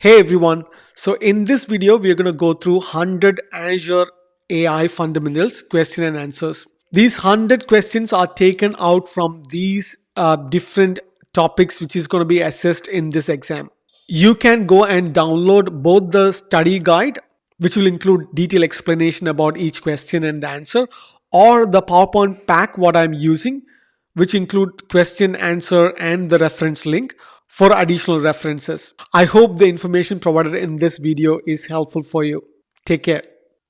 Hey everyone, so in this video we are going to go through 100 Azure AI fundamentals question and answers. These 100 questions are taken out from these different topics which is going to be assessed in this exam. You can go and download both the study guide, which will include detailed explanation about each question and the answer, or the PowerPoint pack what I'm using, which include question, answer, and the reference link for additional references. I hope the information provided in this video is helpful for you. Take care.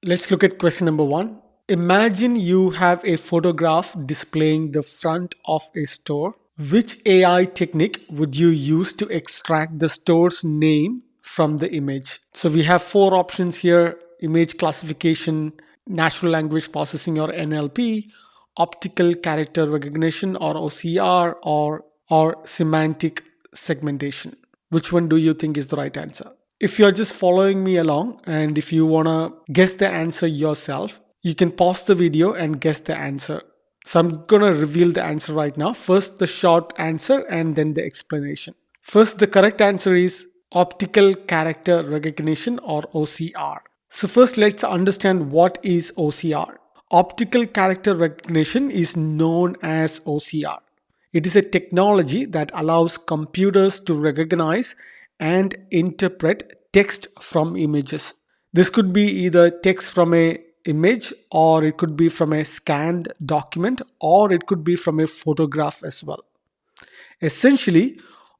Let's look at question number one. Imagine you have a photograph displaying the front of a store. Which AI technique would you use to extract the store's name from the image? So we have four options here: image classification, natural language processing or NLP, optical character recognition or OCR, or semantic segmentation. Which one do you think is the right answer? If you're just following me along and if you want to guess the answer yourself, you can pause the video and guess the answer. So I'm going to reveal the answer right now. First, the short answer and then the explanation. First, the correct answer is optical character recognition or OCR. So first, let's understand what is OCR. Optical character recognition is known as OCR. It is a technology that allows computers to recognize and interpret text from images. This could be either text from a image, or it could be from a scanned document, or it could be from a photograph as well. Essentially,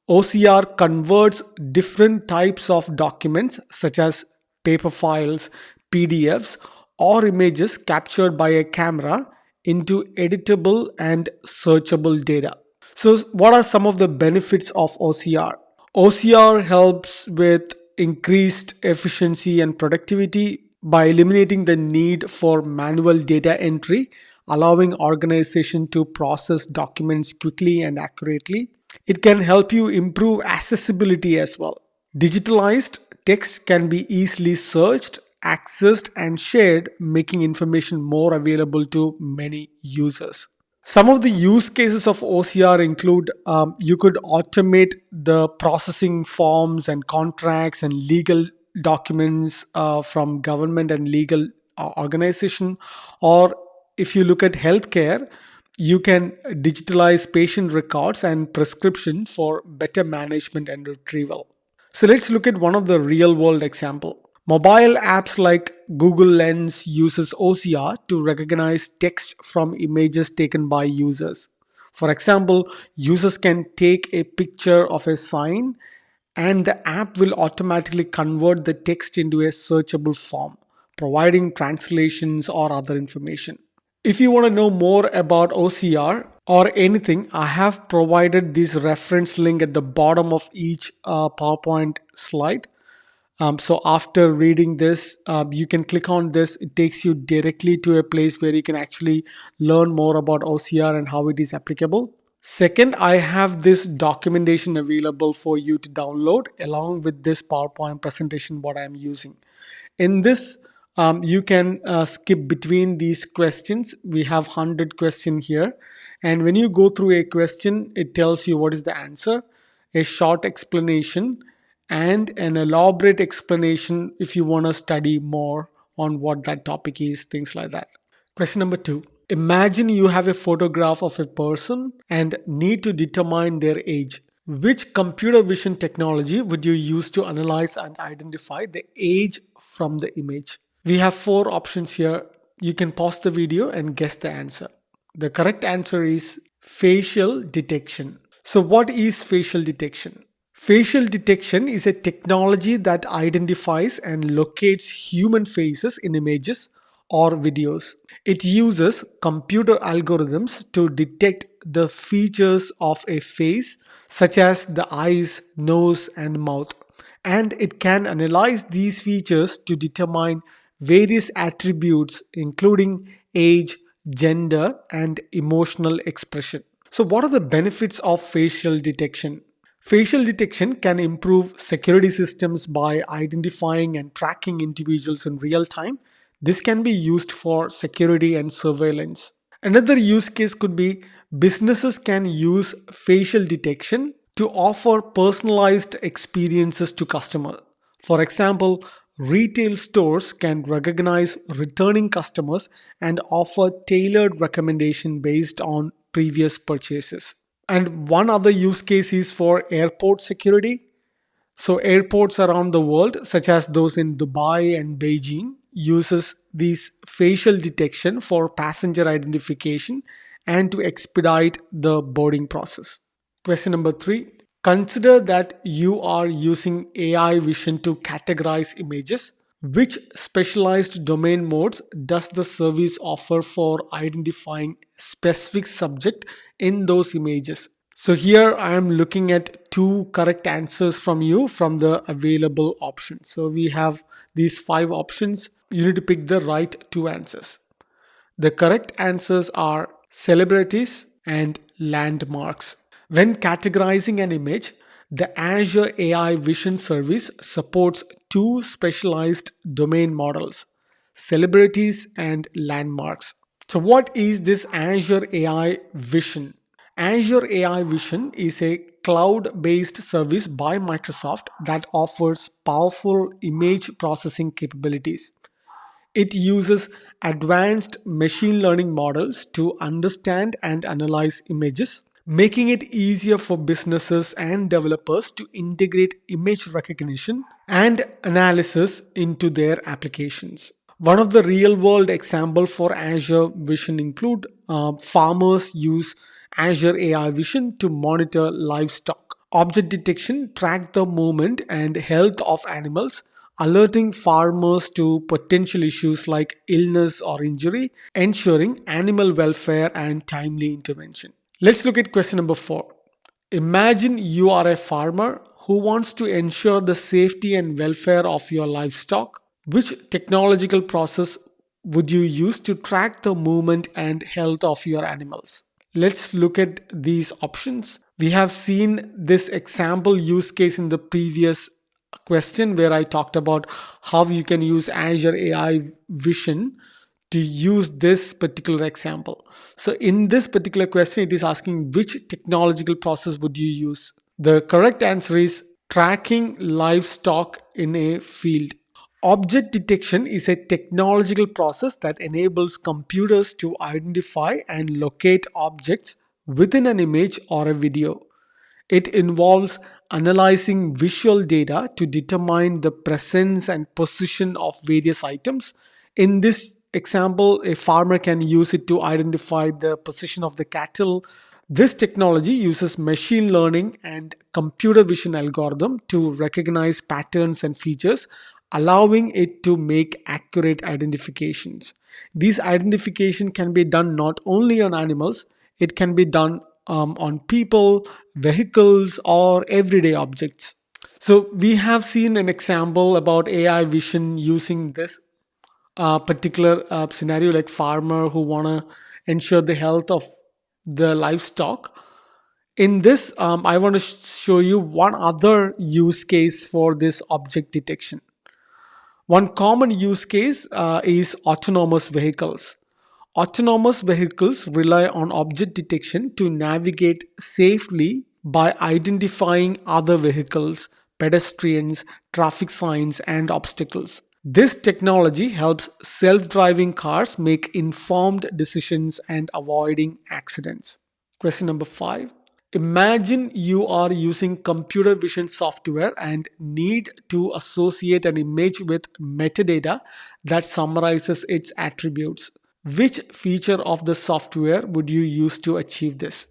OCR converts different types of documents such as paper files, PDFs, or images captured by a camera into editable and searchable data. So, what are some of the benefits of OCR? OCR helps with increased efficiency and productivity by eliminating the need for manual data entry, allowing organization to process documents quickly and accurately. It can help you improve accessibility as well. Digitalized text can be easily searched, accessed, and shared, making information more available to many users. Some of the use cases of OCR include you could automate the processing forms and contracts and legal documents from government and legal organization. Or if you look at healthcare, you can digitalize patient records and prescription for better management and retrieval. So let's look at one of the real world example. Mobile apps like Google Lens uses OCR to recognize text from images taken by users. For example, users can take a picture of a sign and the app will automatically convert the text into a searchable form, providing translations or other information. If you want to know more about OCR or anything, I have provided this reference link at the bottom of each PowerPoint slide. So after reading this, you can click on this. It takes you directly to a place where you can actually learn more about OCR and how it is applicable. Second, I have this documentation available for you to download along with this PowerPoint presentation what I'm using. In this, you can skip between these questions. We have 100 questions here. And when you go through a question, it tells you what is the answer, a short explanation, and an elaborate explanation if you want to study more on what that topic is, things like that. Question number two. Imagine you have a photograph of a person and need to determine their age. Which computer vision technology would you use to analyze and identify the age from the image? We have four options here. You can pause the video and guess the answer. The correct answer is facial detection. So, what is facial detection? Facial detection is a technology that identifies and locates human faces in images or videos. It uses computer algorithms to detect the features of a face, such as the eyes, nose, and mouth. And it can analyze these features to determine various attributes, including age, gender, and emotional expression. So, what are the benefits of facial detection? Facial detection can improve security systems by identifying and tracking individuals in real time. This can be used for security and surveillance. Another use case could be businesses can use facial detection to offer personalized experiences to customers. For example, retail stores can recognize returning customers and offer tailored recommendation based on previous purchases. And one other use case is for airport security. So airports around the world, such as those in Dubai and Beijing, uses these facial detection for passenger identification and to expedite the boarding process. Question number 3. Consider that you are using AI vision to categorize images. Which specialized domain modes does the service offer for identifying specific subject in those images? So here I am looking at two correct answers from you from the available options. So we have these five options. You need to pick the right two answers. The correct answers are celebrities and landmarks. When categorizing an image, the Azure AI Vision service supports two specialized domain models, celebrities and landmarks. So, what is this Azure AI Vision? Azure AI Vision is a cloud based service by Microsoft that offers powerful image processing capabilities. It uses advanced machine learning models to understand and analyze images, making it easier for businesses and developers to integrate image recognition and analysis into their applications. One of the real world examples for Azure Vision include farmers use Azure AI Vision to monitor livestock. Object detection track the movement and health of animals, alerting farmers to potential issues like illness or injury, ensuring animal welfare and timely intervention. Let's look at question number 4. Imagine you are a farmer who wants to ensure the safety and welfare of your livestock. Which technological process would you use to track the movement and health of your animals? Let's look at these options. We have seen this example use case in the previous question where I talked about how you can use Azure AI Vision to use this particular example. So in this particular question, it is asking which technological process would you use? The correct answer is tracking livestock in a field. Object detection is a technological process that enables computers to identify and locate objects within an image or a video. It involves analyzing visual data to determine the presence and position of various items. In this example, a farmer can use it to identify the position of the cattle. This technology uses machine learning and computer vision algorithm to recognize patterns and features, allowing it to make accurate identifications. These identification can be done not only on animals, it can be done on people, vehicles, or everyday objects. So we have seen an example about AI vision using this particular scenario, like farmer who want to ensure the health of the livestock. In this, I want to show you one other use case for this object detection. One common use case is autonomous vehicles. Autonomous vehicles rely on object detection to navigate safely by identifying other vehicles, pedestrians, traffic signs, and obstacles. This technology helps self driving cars make informed decisions and avoiding accidents. Question number 5. Imagine you are using computer vision software and need to associate an image with metadata that summarizes its attributes. Which feature of the software would you use to achieve this?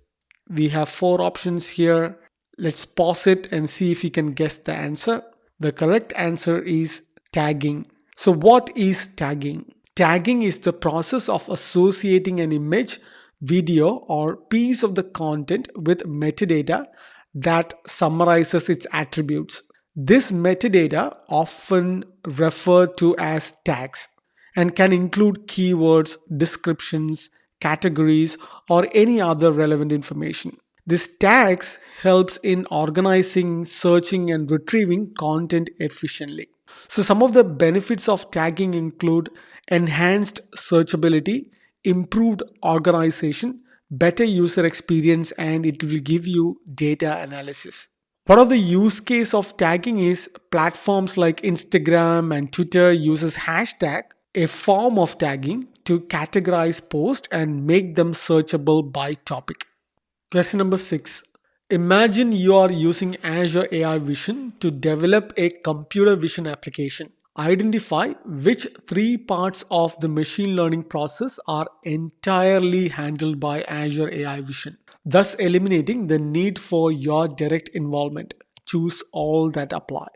We have four options here. Let's pause it and see if you can guess the answer. The correct answer is tagging. So, what is tagging? Tagging is the process of associating an image, video, or piece of the content with metadata that summarizes its attributes. This metadata, often referred to as tags, and can include keywords, descriptions, categories, or any other relevant information. This tags helps in organizing, searching, and retrieving content efficiently. So, some of the benefits of tagging include enhanced searchability, improved organization, better user experience, and it will give you data analysis. Part of the use case of tagging is platforms like Instagram and Twitter uses hashtag, a form of tagging, to categorize posts and make them searchable by topic. Question number 6. Imagine you are using Azure AI Vision to develop a computer vision application. Identify which three parts of the machine learning process are entirely handled by Azure AI Vision, thus eliminating the need for your direct involvement. Choose all that apply.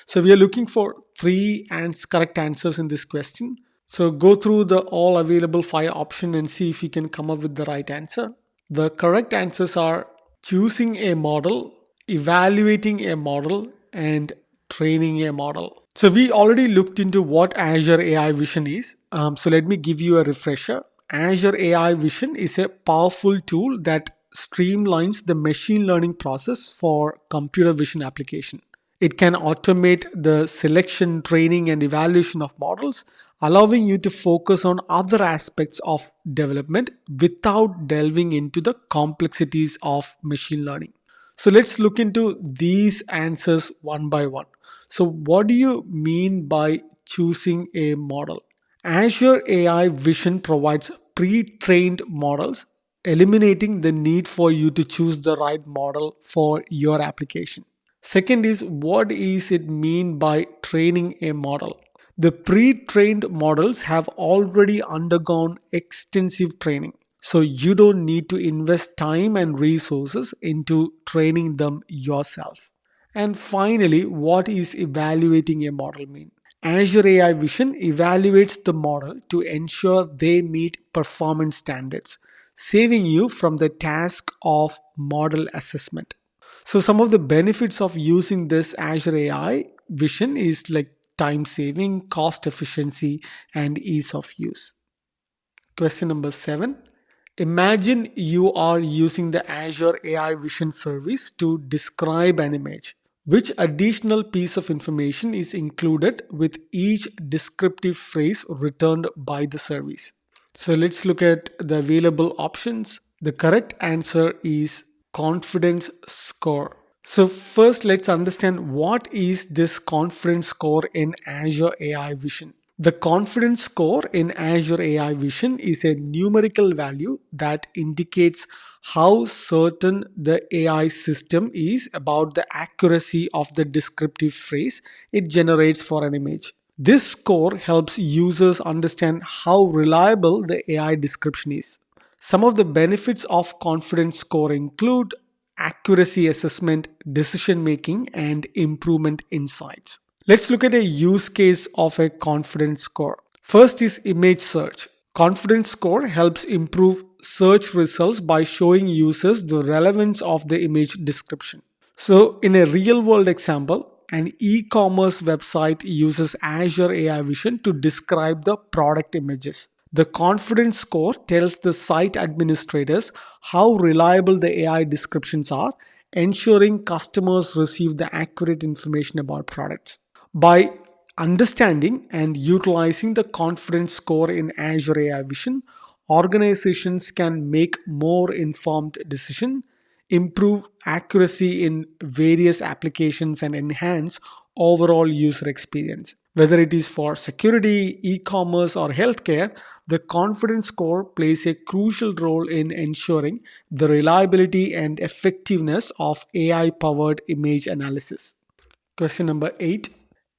So we are looking for correct answers in this question. So go through the all available 5 options and see if you can come up with the right answer. The correct answers are choosing a model, evaluating a model, and training a model. So we already looked into what Azure AI Vision is. So let me give you a refresher. Azure AI Vision is a powerful tool that streamlines the machine learning process for computer vision application. It can automate the selection, training, and evaluation of models, allowing you to focus on other aspects of development without delving into the complexities of machine learning. So let's look into these answers one by one. So, what do you mean by choosing a model? Azure AI Vision provides pre trained models, eliminating the need for you to choose the right model for your application. Second is, what is it mean by training a model? The pre-trained models have already undergone extensive training. So you don't need to invest time and resources into training them yourself. And finally, what is evaluating a model mean? Azure AI Vision evaluates the model to ensure they meet performance standards, saving you from the task of model assessment. So some of the benefits of using this Azure AI Vision is like time saving, cost efficiency, and ease of use. Question number 7. Imagine you are using the Azure AI Vision service to describe an image. Which additional piece of information is included with each descriptive phrase returned by the service? So let's look at the available options. The correct answer is confidence score. So first let's understand what is this confidence score in Azure AI Vision. The confidence score in Azure AI Vision is a numerical value that indicates how certain the AI system is about the accuracy of the descriptive phrase it generates for an image. This score helps users understand how reliable the AI description is. Some of the benefits of confidence score include accuracy assessment, decision making, and improvement insights. Let's look at a use case of a confidence score. First is image search. Confidence score helps improve search results by showing users the relevance of the image description. So, in a real world example, an e commerce website uses Azure AI Vision to describe the product images. The confidence score tells the site administrators how reliable the AI descriptions are, ensuring customers receive the accurate information about products. By understanding and utilizing the confidence score in Azure AI Vision, organizations can make more informed decisions, improve accuracy in various applications, and enhance overall user experience. Whether it is for security, e commerce, or healthcare, the confidence score plays a crucial role in ensuring the reliability and effectiveness of AI powered image analysis. Question number 8.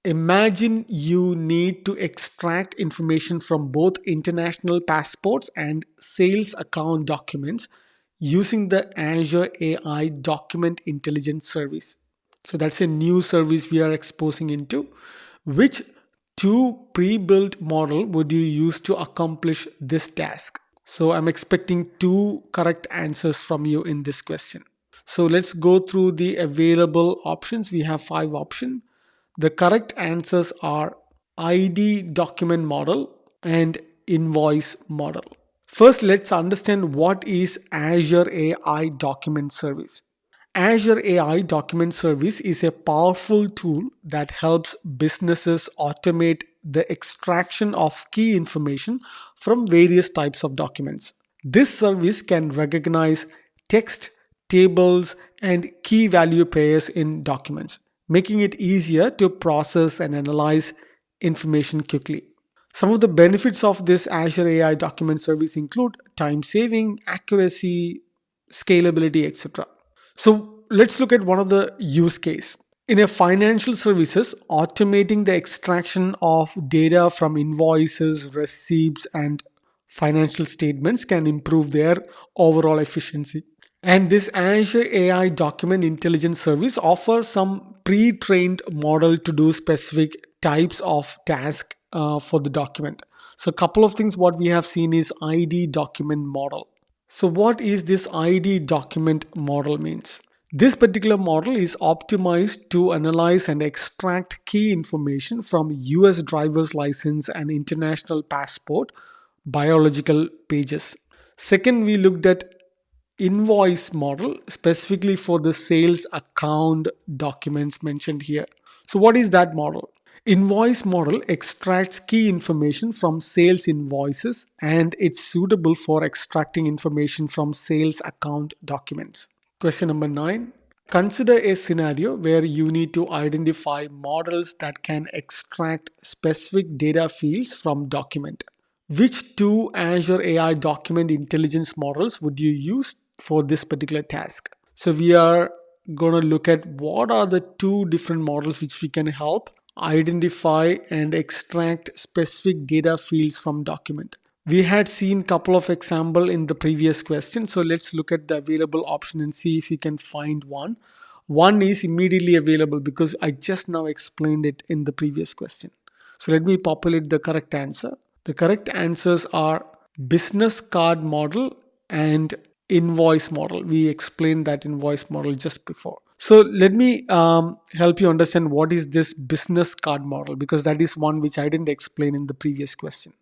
Imagine you need to extract information from both international passports and sales account documents using the Azure AI Document Intelligence Service. So that's a new service we are exposing into. Which two pre-built model would you use to accomplish this task? So I'm expecting two correct answers from you in this question. So let's go through the available options. We have 5 options. The correct answers are ID document model and invoice model. First, let's understand what is Azure AI Document Service. Azure AI Document Service is a powerful tool that helps businesses automate the extraction of key information from various types of documents. This service can recognize text, tables, and key value pairs in documents, making it easier to process and analyze information quickly. Some of the benefits of this Azure AI document service include time saving, accuracy, scalability, etc. So let's look at one of the use case. In a financial services, automating the extraction of data from invoices, receipts, and financial statements can improve their overall efficiency. And this Azure AI document intelligence service offers some pre-trained model to do specific types of task for the document. So a couple of things what we have seen is ID document model. So what is this ID document model means? This particular model is optimized to analyze and extract key information from US driver's license and international passport biological pages. Second, we looked at invoice model specifically for the sales account documents mentioned here. So what is that model? Invoice model extracts key information from sales invoices and it's suitable for extracting information from sales account documents. Question number 9. Consider a scenario where you need to identify models that can extract specific data fields from document. Which two Azure AI document intelligence models would you use for this particular task? So we are going to look at what are the two different models which we can help identify and extract specific data fields from document. We had seen couple of example in the previous question. So let's look at the available option and see if we can find one. One is immediately available because I just now explained it in the previous question. So let me populate the correct answer. The correct answers are business card model and invoice model. We explained that invoice model just before. So let me help you understand what is this business card model because that is one which I didn't explain in the previous question.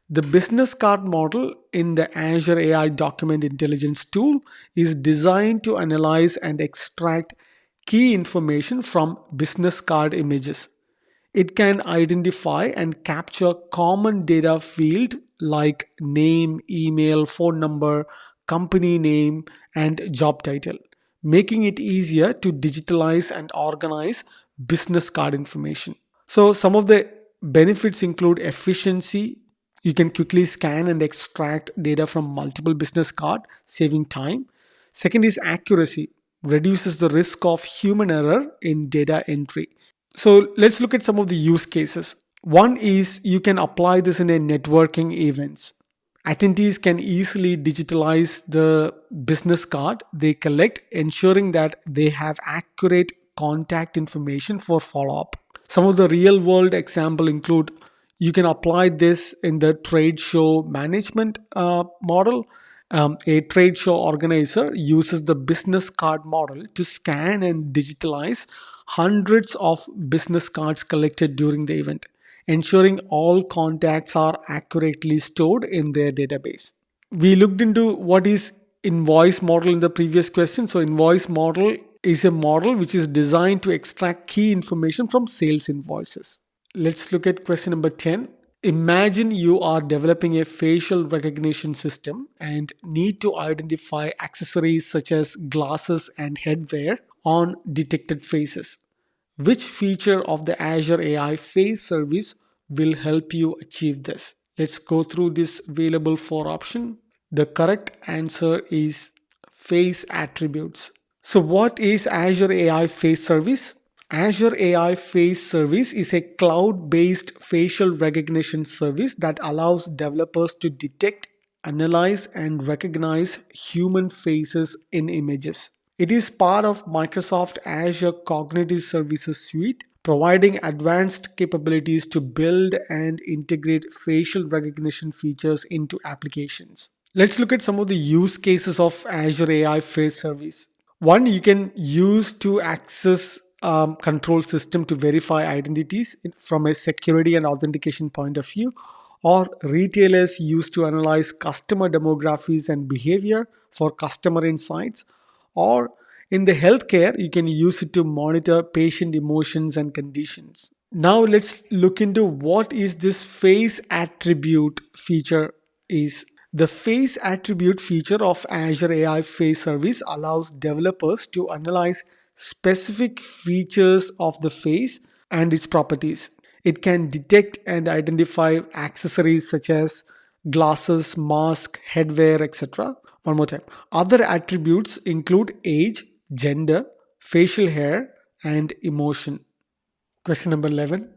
The business card model in the Azure AI document intelligence tool is designed to analyze and extract key information from business card images. It can identify and capture common data field like name, email, phone number, company name, and job title, making it easier to digitalize and organize business card information. So some of the benefits include efficiency. You can quickly scan and extract data from multiple business card, saving time. Second is accuracy, reduces the risk of human error in data entry. So let's look at some of the use cases. One is you can apply this in a networking events. Attendees can easily digitalize the business card they collect, ensuring that they have accurate contact information for follow-up. Some of the real world example include you can apply this in the trade show management model. A trade show organizer uses the business card model to scan and digitalize hundreds of business cards collected during the event, ensuring all contacts are accurately stored in their database. We looked into what is invoice model in the previous question. So invoice model is a model which is designed to extract key information from sales invoices. Let's look at question number 10. Imagine you are developing a facial recognition system and need to identify accessories such as glasses and headwear on detected faces. Which feature of the Azure AI face service will help you achieve this? Let's go through this available for option. The correct answer is face attributes. So what is Azure AI face service? Azure AI Face Service is a cloud based facial recognition service that allows developers to detect, analyze, and recognize human faces in images. It is part of Microsoft Azure Cognitive Services Suite, providing advanced capabilities to build and integrate facial recognition features into applications. Let's look at some of the use cases of Azure AI Face Service. One you can use to access control system to verify identities from a security and authentication point of view, or retailers use to analyze customer demographics and behavior for customer insights, or in the healthcare you can use it to monitor patient emotions and conditions. Now let's look into what is this face attribute feature is. The face attribute feature of Azure AI Face Service allows developers to analyze specific features of the face and its properties. It can detect and identify accessories such as glasses, mask, headwear, etc. One more time. Other attributes include age, gender, facial hair, and emotion. Question number 11.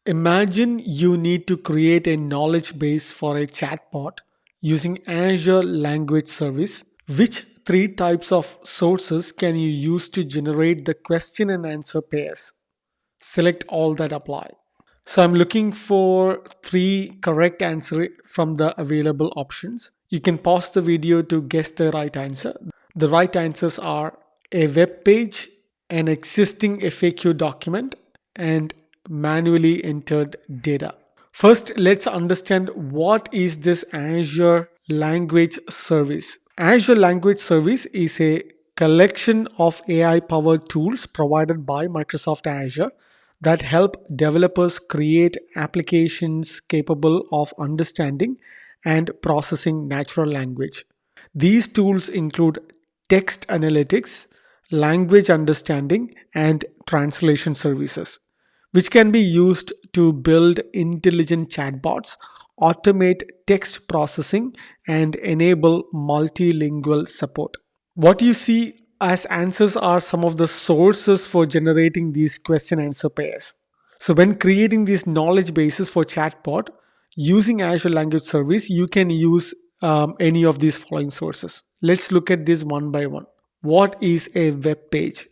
Imagine you need to create a knowledge base for a chatbot using Azure Language Service. Which three types of sources can you use to generate the question and answer pairs? Select all that apply. So I'm looking for three correct answers from the available options. You can pause the video to guess the right answer. The right answers are a web page, an existing FAQ document, and manually entered data. First, let's understand what is this Azure Language Service. Azure Language Service is a collection of AI powered tools provided by Microsoft Azure that help developers create applications capable of understanding and processing natural language. These tools include text analytics, language understanding, and translation services, which can be used to build intelligent chatbots, automate text processing, and enable multilingual support. What you see as answers are some of the sources for generating these question answer pairs. So when creating these knowledge bases for chatbot using Azure Language Service, you can use any of these following sources. Let's look at this one by one. What is a web page?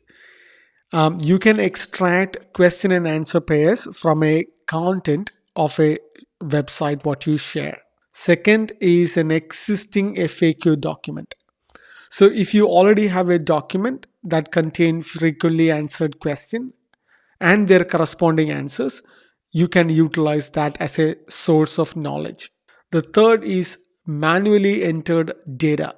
You can extract question and answer pairs from a content of a website what you share. Second is an existing FAQ document. So if you already have a document that contains frequently answered question and their corresponding answers, you can utilize that as a source of knowledge. The third is manually entered data.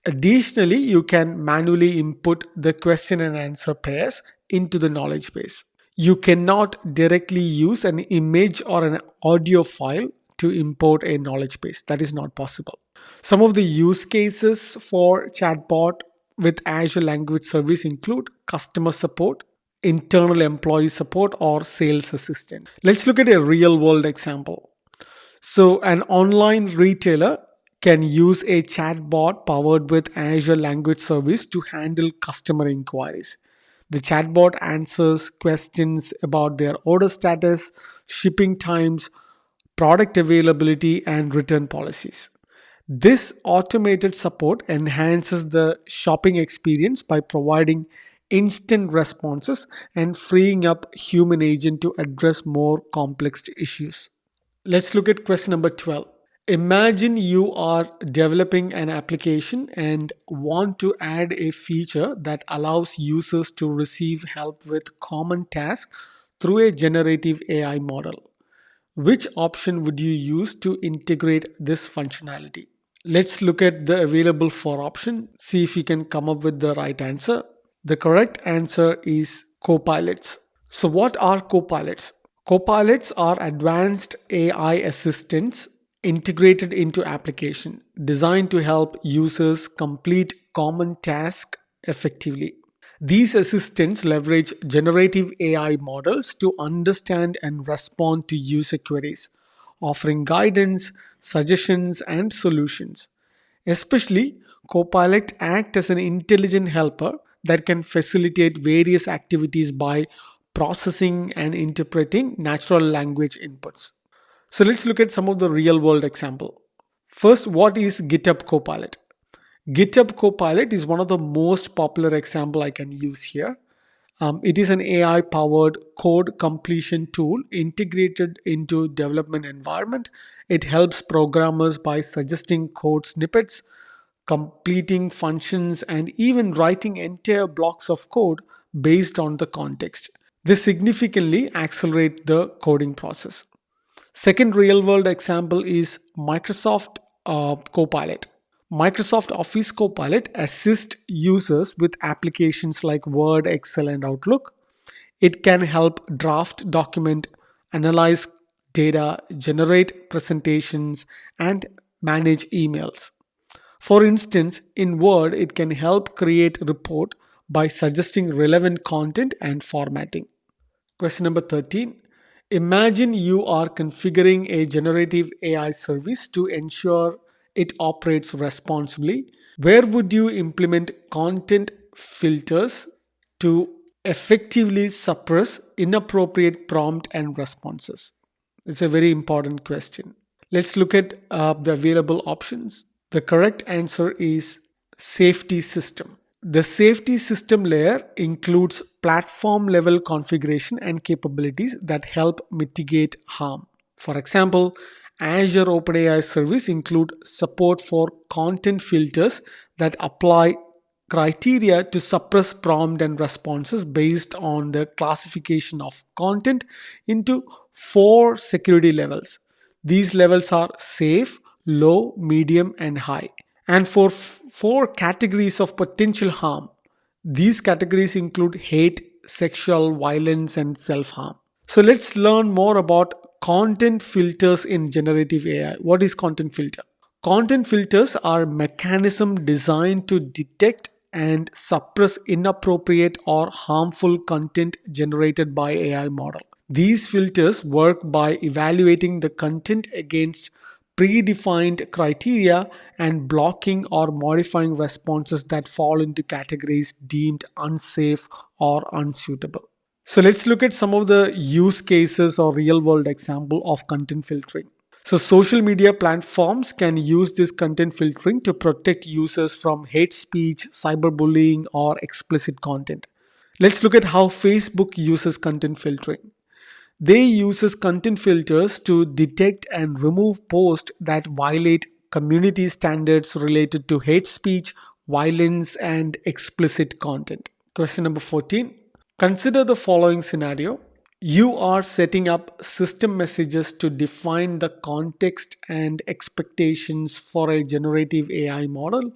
Additionally, you can manually input the question and answer pairs into the knowledge base. You cannot directly use an image or an audio file to import a knowledge base. That is not possible. Some of the use cases for chatbot with Azure Language Service include customer support, internal employee support, or sales assistant. Let's look at a real world example. So, an online retailer can use a chatbot powered with Azure Language Service to handle customer inquiries. The chatbot answers questions about their order status, shipping times, product availability, and return policies. This automated support enhances the shopping experience by providing instant responses and freeing up human agent to address more complex issues. Let's look at question number 12. Imagine you are developing an application and want to add a feature that allows users to receive help with common tasks through a generative AI model. Which option would you use to integrate this functionality? Let's look at the available four options, see if you can come up with the right answer. The correct answer is copilots. So, what are copilots? Copilots are advanced AI assistants integrated into application designed to help users complete common tasks effectively. These assistants leverage generative AI models to understand and respond to user queries, offering guidance, suggestions, and solutions. Especially, Copilot act as an intelligent helper that can facilitate various activities by processing and interpreting natural language inputs. So let's look at some of the real world example. First, what is GitHub Copilot? GitHub Copilot is one of the most popular example I can use here. It is an AI powered code completion tool integrated into development environment. It helps programmers by suggesting code snippets, completing functions, and even writing entire blocks of code based on the context. This significantly accelerates the coding process. Second real world example is Microsoft Copilot. Microsoft Office Copilot assists users with applications like Word, Excel, and Outlook. It can help draft document, analyze data, generate presentations, and manage emails. For instance, in Word, it can help create a report by suggesting relevant content and formatting. Question number 13. Imagine you are configuring a generative AI service to ensure it operates responsibly. Where would you implement content filters to effectively suppress inappropriate prompt and responses? It's a very important question. Let's look at the available options. The correct answer is safety system. The safety system layer includes platform level configuration and capabilities that help mitigate harm. For example, Azure OpenAI service include support for content filters that apply criteria to suppress prompt and responses based on the classification of content into four security levels. These levels are safe, low, medium, and high. And for four categories of potential harm, these categories include hate, sexual violence, and self harm. So let's learn more about content filters in generative AI. What is content filter? Content filters are mechanisms designed to detect and suppress inappropriate or harmful content generated by AI model. These filters work by evaluating the content against predefined criteria and blocking or modifying responses that fall into categories deemed unsafe or unsuitable. So let's look at some of the use cases or real world example of content filtering. So social media platforms can use this content filtering to protect users from hate speech, cyberbullying, or explicit content. Let's look at how Facebook uses content filtering. They uses content filters to detect and remove posts that violate community standards related to hate speech, violence, and explicit content. Question number 14. Consider the following scenario. You are setting up system messages to define the context and expectations for a generative AI model.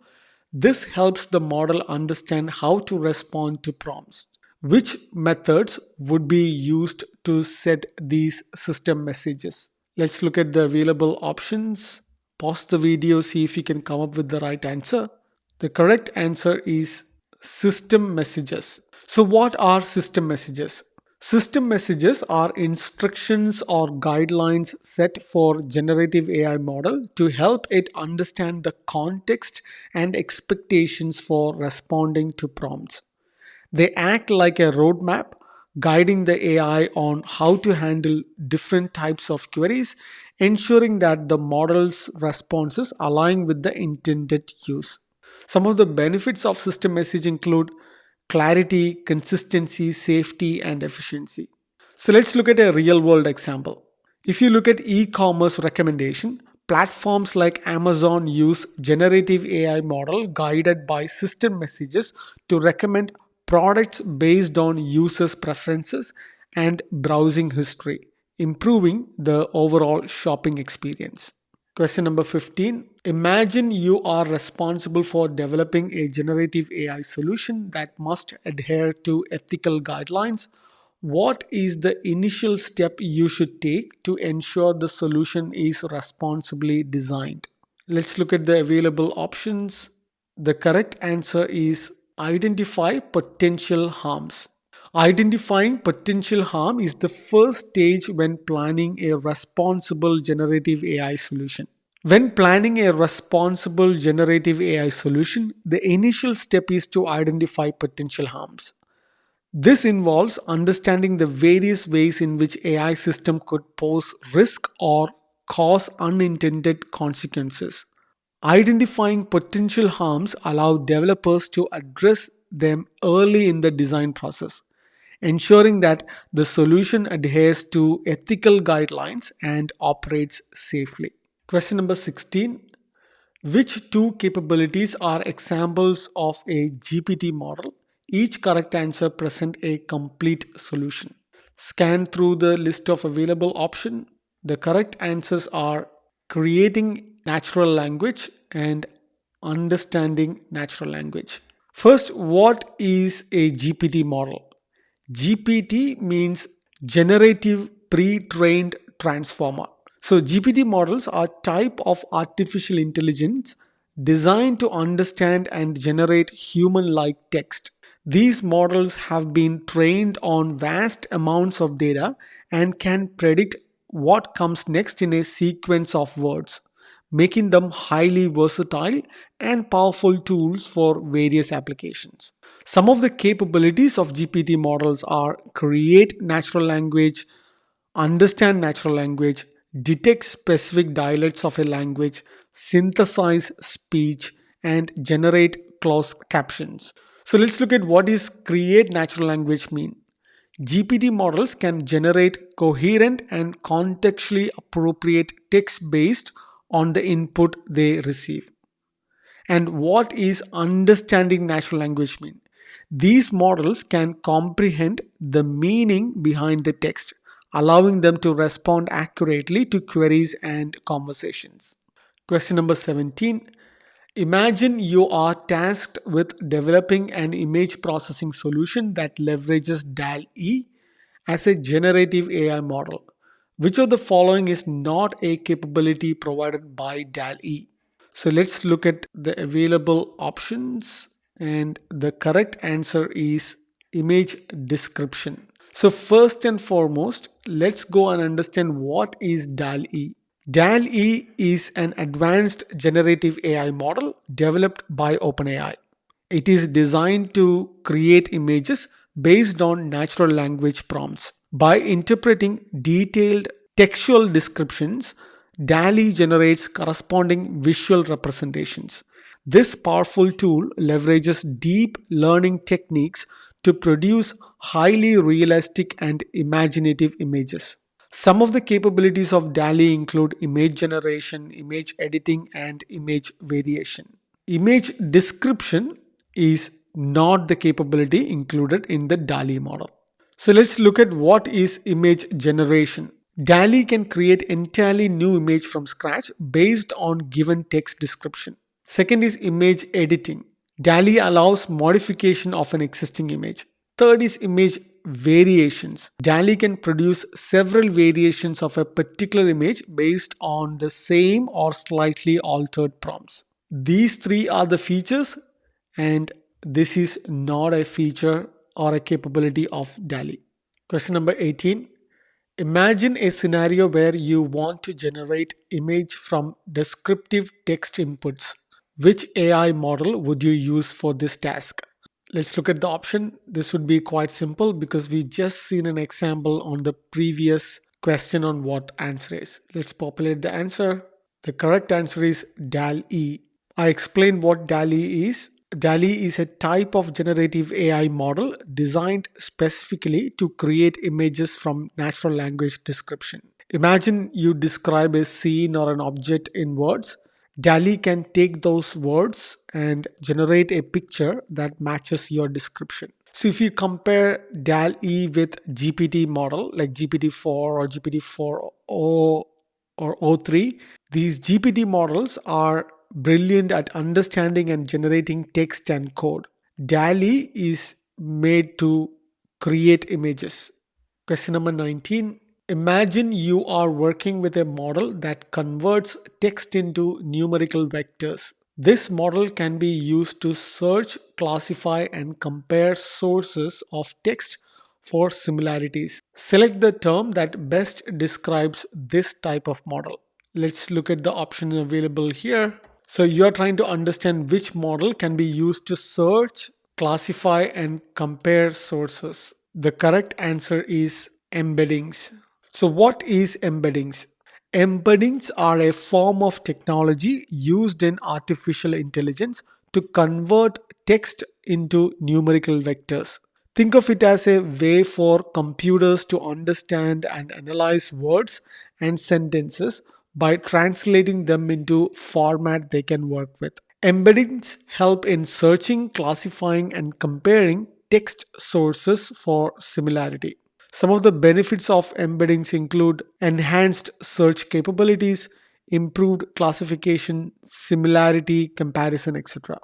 This helps the model understand how to respond to prompts. Which methods would be used to set these system messages? Let's look at the available options. Pause the video, see if you can come up with the right answer. The correct answer is system messages. So, what are system messages? System messages are instructions or guidelines set for generative AI model to help it understand the context and expectations for responding to prompts. They act like a roadmap, guiding the AI on how to handle different types of queries, ensuring that the model's responses align with the intended use. Some of the benefits of system message include clarity, consistency, safety, and efficiency. So let's look at a real world example. If you look at e-commerce recommendation, platforms like Amazon use generative AI model guided by system messages to recommend products based on users' preferences and browsing history, improving the overall shopping experience. Question number 15. Imagine you are responsible for developing a generative AI solution that must adhere to ethical guidelines. What is the initial step you should take to ensure the solution is responsibly designed? Let's look at the available options. The correct answer is identify potential harms. Identifying potential harm is the first stage when planning a responsible generative AI solution. When planning a responsible generative AI solution, the initial step is to identify potential harms. This involves understanding the various ways in which AI system could pose risk or cause unintended consequences. Identifying potential harms allow developers to address them early in the design process, ensuring that the solution adheres to ethical guidelines and operates safely. Question number 16. Which two capabilities are examples of a GPT model? Each correct answer present a complete solution. Scan through the list of available options. The correct answers are creating natural language and understanding natural language. First, what is a GPT model? GPT means generative pre-trained transformer. So GPT models are type of artificial intelligence designed to understand and generate human-like text. These models have been trained on vast amounts of data and can predict what comes next in a sequence of words, making them highly versatile and powerful tools for various applications. Some of the capabilities of GPT models are create natural language, understand natural language, detect specific dialects of a language, synthesize speech, and generate closed captions. So let's look at what is create natural language mean. GPT models can generate coherent and contextually appropriate text based on the input they receive. And what is understanding natural language mean? These models can comprehend the meaning behind the text, allowing them to respond accurately to queries and conversations. Question number 17. Imagine you are tasked with developing an image processing solution that leverages DAL-E as a generative AI model. Which of the following is not a capability provided by DAL-E? So let's look at the available options, and the correct answer is image description. So first and foremost, let's go and understand what is DAL-E. DAL-E is an advanced generative AI model developed by OpenAI. It is designed to create images based on natural language prompts. By interpreting detailed textual descriptions, DALL-E generates corresponding visual representations. This powerful tool leverages deep learning techniques to produce highly realistic and imaginative images. Some of the capabilities of DALL-E include image generation, image editing, and image variation. Image description is not the capability included in the DALL-E model. So let's look at what is image generation. DALL-E can create entirely new image from scratch based on given text description. Second is image editing. DALL-E allows modification of an existing image. Third is image variations. DALL-E can produce several variations of a particular image based on the same or slightly altered prompts. These three are the features, and this is not a feature or a capability of DALL-E. Question number 18. Imagine a scenario where you want to generate image from descriptive text inputs. Which AI model would you use for this task? Let's look at the option. This would be quite simple because we just seen an example on the previous question on what answer is. Let's populate the answer. The correct answer is DAL-E. I explained what DALL-E is. DALL-E is a type of generative AI model designed specifically to create images from natural language description. Imagine you describe a scene or an object in words. DALL-E can take those words and generate a picture that matches your description. So if you compare DALL-E with GPT model like GPT-4 or GPT-4o or O3, these GPT models are brilliant at understanding and generating text and code. DALL-E is made to create images. Question number 19. Imagine you are working with a model that converts text into numerical vectors. This model can be used to search, classify, and compare sources of text for similarities. Select the term that best describes this type of model. Let's look at the options available here. So you are trying to understand which model can be used to search, classify, and compare sources. The correct answer is embeddings. So what is embeddings? Embeddings are a form of technology used in artificial intelligence to convert text into numerical vectors. Think of it as a way for computers to understand and analyze words and sentences by translating them into format they can work with. Embeddings help in searching, classifying, and comparing text sources for similarity. Some of the benefits of embeddings include enhanced search capabilities, improved classification, similarity comparison, etc.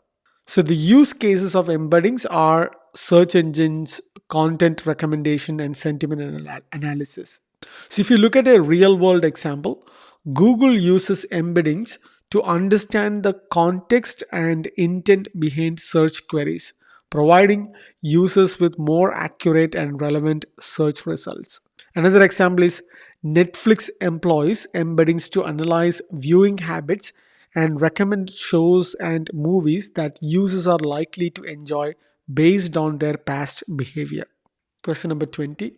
So the use cases of embeddings are search engines, content recommendation, and sentiment analysis. So if you look at a real world example, Google uses embeddings to understand the context and intent behind search queries, providing users with more accurate and relevant search results. Another example is Netflix employs embeddings to analyze viewing habits and recommend shows and movies that users are likely to enjoy based on their past behavior. Question number 20.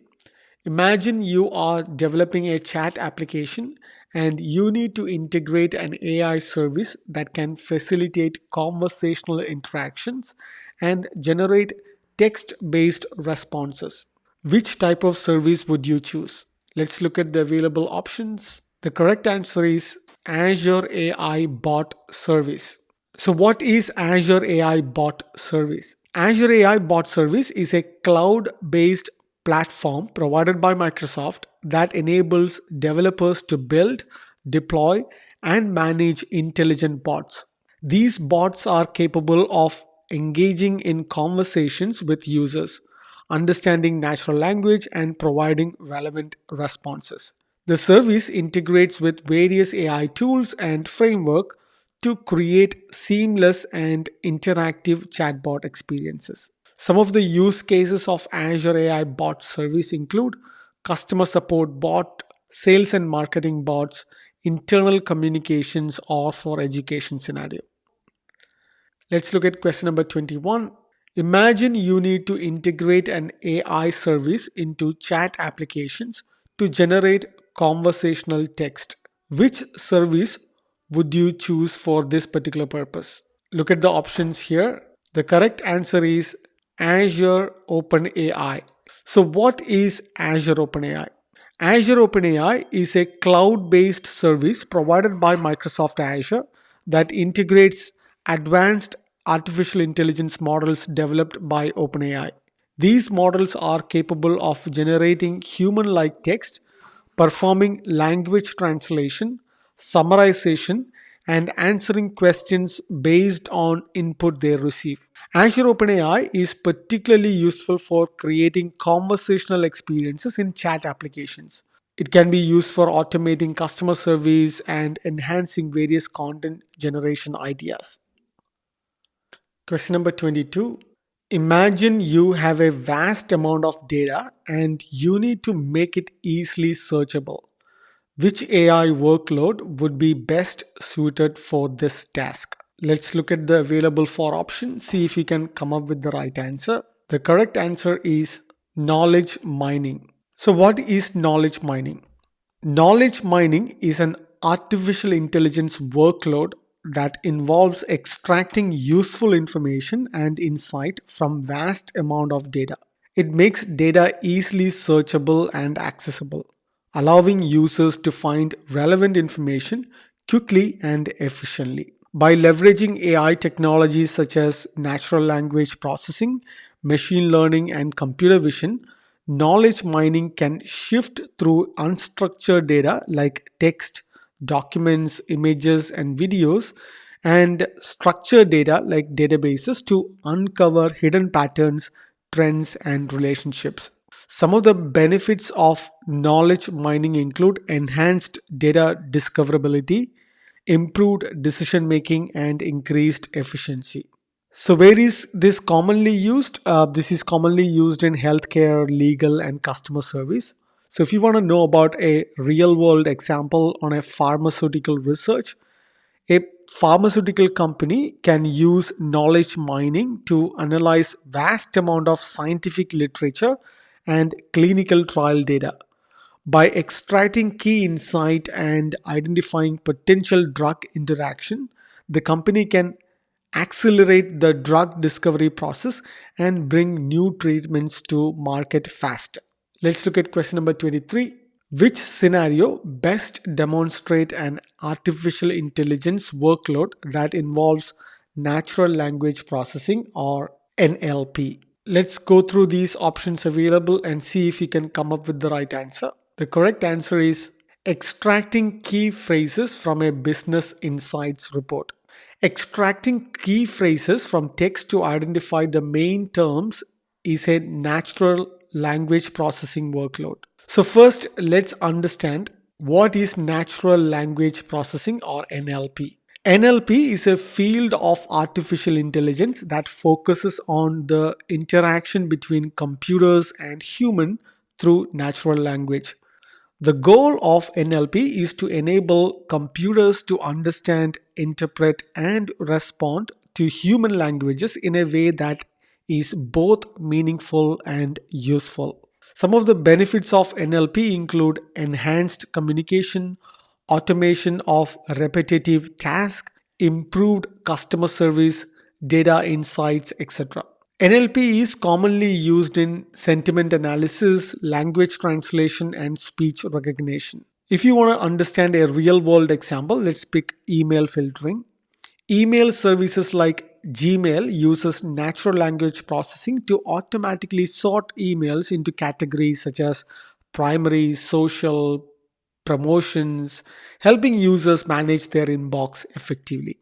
Imagine you are developing a chat application and you need to integrate an AI service that can facilitate conversational interactions and generate text based responses. Which type of service would you choose? Let's look at the available options. The correct answer is Azure AI Bot Service. So, what is Azure AI Bot Service? Azure AI Bot Service is a cloud based platform provided by Microsoft that enables developers to build, deploy, and manage intelligent bots. These bots are capable of engaging in conversations with users, understanding natural language, and providing relevant responses. The service integrates with various AI tools and framework to create seamless and interactive chatbot experiences. Some of the use cases of Azure AI bot service include customer support bot, sales and marketing bots, internal communications, or for education scenario. Let's look at question number 21. Imagine you need to integrate an AI service into chat applications to generate conversational text. Which service would you choose for this particular purpose? Look at the options here. The correct answer is Azure OpenAI. So, what is Azure OpenAI? Azure OpenAI is a cloud based service provided by Microsoft Azure that integrates advanced artificial intelligence models developed by OpenAI. These models are capable of generating human like text, performing language translation, summarization, and answering questions based on input they receive. Azure OpenAI is particularly useful for creating conversational experiences in chat applications. It can be used for automating customer service and enhancing various content generation ideas. Question number 22. Imagine you have a vast amount of data and you need to make it easily searchable. Which AI workload would be best suited for this task? Let's look at the available four options, see if we can come up with the right answer. The correct answer is knowledge mining. So, what is knowledge mining? Knowledge mining is an artificial intelligence workload that involves extracting useful information and insight from vast amount of data. It makes data easily searchable and accessible, allowing users to find relevant information quickly and efficiently. By leveraging AI technologies such as natural language processing, machine learning, and computer vision, knowledge mining can shift through unstructured data like text, documents, images, and videos, and structured data like databases to uncover hidden patterns, trends, and relationships. Some of the benefits of knowledge mining include enhanced data discoverability, improved decision making, and increased efficiency. So, where is this commonly used? This is commonly used in healthcare, legal, and customer service. So, if you want to know about a real world example on a pharmaceutical research, a pharmaceutical company can use knowledge mining to analyze vast amount of scientific literature and clinical trial data. By extracting key insight and identifying potential drug interaction, the company can accelerate the drug discovery process and bring new treatments to market faster. Let's look at question number 23. Which scenario best demonstrate an artificial intelligence workload that involves natural language processing or NLP? Let's go through these options available and see if we can come up with the right answer. The correct answer is extracting key phrases from a business insights report. Extracting key phrases from text to identify the main terms is a natural language processing workload. So, first, let's understand What is natural language processing or NLP? NLP is a field of artificial intelligence that focuses on the interaction between computers and human through natural language. The goal of NLP is to enable computers to understand, interpret, and respond to human languages in a way that is both meaningful and useful. Some of the benefits of NLP include enhanced communication, automation of repetitive tasks, improved customer service, data insights, etc. NLP is commonly used in sentiment analysis, language translation, and speech recognition. If you want to understand a real world example, let's pick email filtering. Email services like Gmail uses natural language processing to automatically sort emails into categories such as primary, social, promotions, helping users manage their inbox effectively.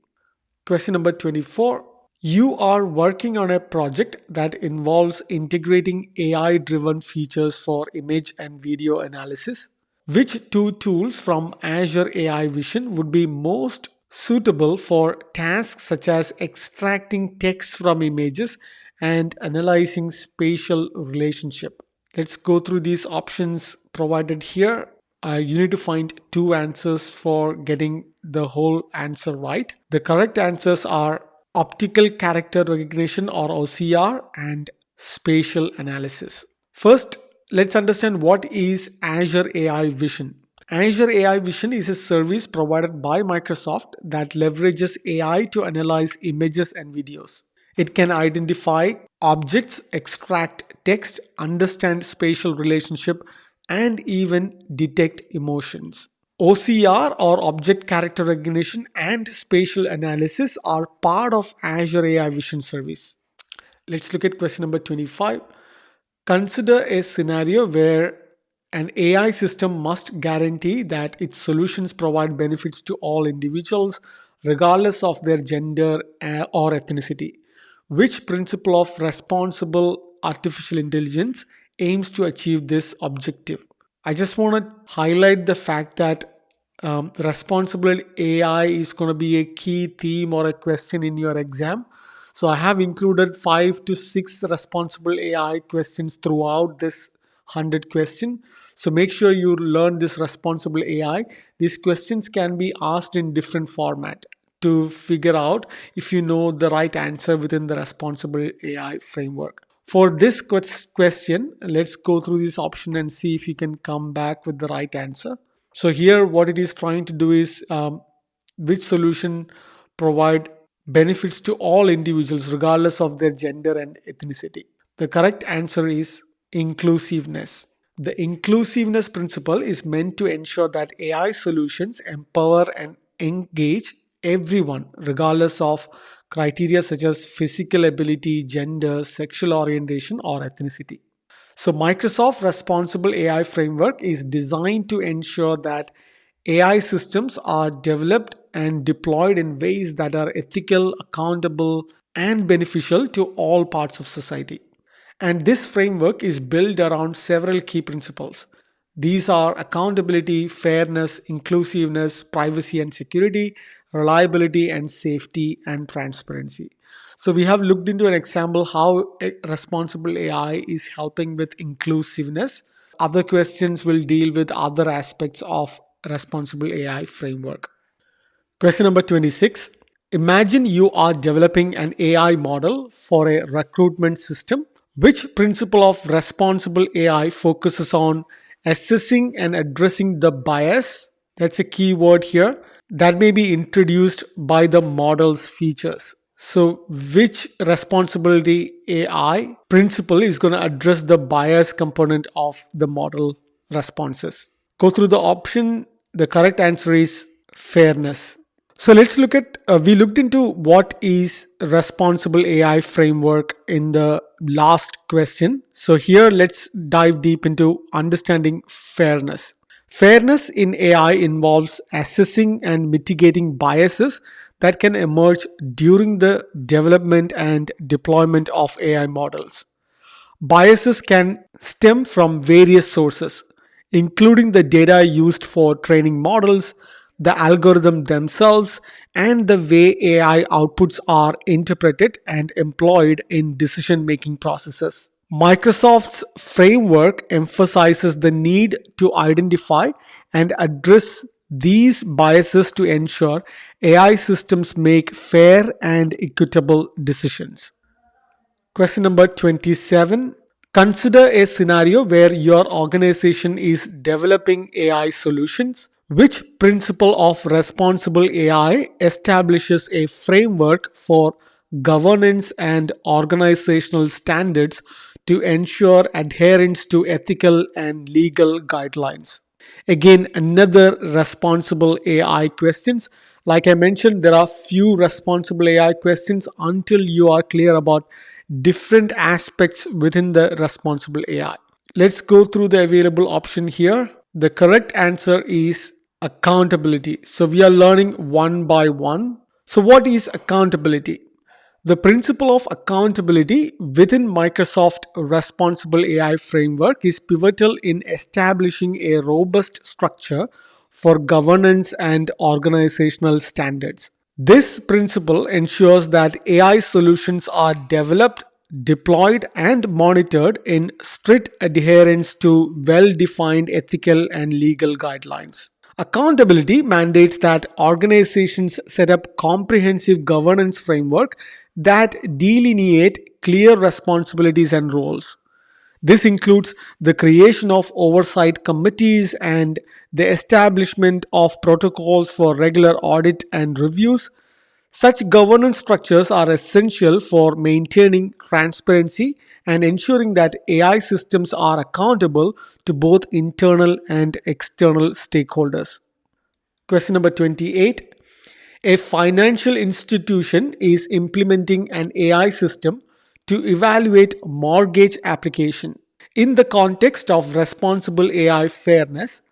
Question number 24. You are working on a project that involves integrating AI driven features for image and video analysis. Which two tools from Azure AI Vision would be most suitable for tasks such as extracting text from images and analyzing spatial relationship? Let's go through these options provided here. You need to find two answers for getting the whole answer right. The correct answers are optical character recognition or OCR and spatial analysis. First, let's understand what is Azure AI Vision. Azure AI Vision is a service provided by Microsoft that leverages AI to analyze images and videos. It can identify objects, extract text, understand spatial relationship, and even detect emotions. OCR or object character recognition and spatial analysis are part of Azure AI Vision service. Let's look at question number 25. Consider a scenario where an AI system must guarantee that its solutions provide benefits to all individuals, regardless of their gender or ethnicity. Which principle of responsible artificial intelligence aims to achieve this objective? I just want to highlight the fact that responsible AI is going to be a key theme or a question in your exam. So I have included 5 to 6 responsible AI questions throughout this 100 question. So make sure you learn this responsible AI. These questions can be asked in different format to figure out if you know the right answer within the responsible AI framework. For this question, let's go through this option and see if you can come back with the right answer. So here what it is trying to do is which solution provide benefits to all individuals regardless of their gender and ethnicity. The correct answer is inclusiveness. The inclusiveness principle is meant to ensure that AI solutions empower and engage everyone regardless of criteria such as physical ability, gender, sexual orientation, or ethnicity. So, Microsoft Responsible AI Framework is designed to ensure that AI systems are developed and deployed in ways that are ethical, accountable, and beneficial to all parts of society. And this framework is built around several key principles. These are accountability, fairness, inclusiveness, privacy and security, reliability and safety, and transparency. So we have looked into an example how responsible AI is helping with inclusiveness. Other questions will deal with other aspects of responsible AI framework. Question number 26. Imagine you are developing an AI model for a recruitment system. Which principle of responsible AI focuses on assessing and addressing the bias? That's a key word here that may be introduced by the model's features. So, which responsibility AI principle is going to address the bias component of the model responses? Go through the option. The correct answer is fairness. So let's look at, we looked into what is responsible AI framework in the last question. So here let's dive deep into understanding fairness. Fairness in AI involves assessing and mitigating biases that can emerge during the development and deployment of AI models. Biases can stem from various sources, including the data used for training models, the algorithm themselves, and the way AI outputs are interpreted and employed in decision making processes. Microsoft's framework emphasizes the need to identify and address these biases to ensure AI systems make fair and equitable decisions. Question number 27. Consider a scenario where your organization is developing AI solutions. Which principle of responsible AI establishes a framework for governance and organizational standards to ensure adherence to ethical and legal guidelines? Again, another responsible AI questions. Like I mentioned, there are few responsible AI questions until you are clear about different aspects within the responsible AI. Let's go through the available option here. The correct answer is accountability. So we are learning one by one. So what is accountability? The principle of accountability within Microsoft Responsible AI framework is pivotal in establishing a robust structure for governance and organizational standards. This principle ensures that AI solutions are developed, deployed, and monitored in strict adherence to well defined ethical and legal guidelines. Accountability mandates that organizations set up comprehensive governance framework that delineate clear responsibilities and roles. This includes the creation of oversight committees and the establishment of protocols for regular audit and reviews. Such governance structures are essential for maintaining transparency and ensuring that AI systems are accountable to both internal and external stakeholders. Question number 28. A financial institution is implementing an AI system to evaluate mortgage application. In the context of responsible AI fairness,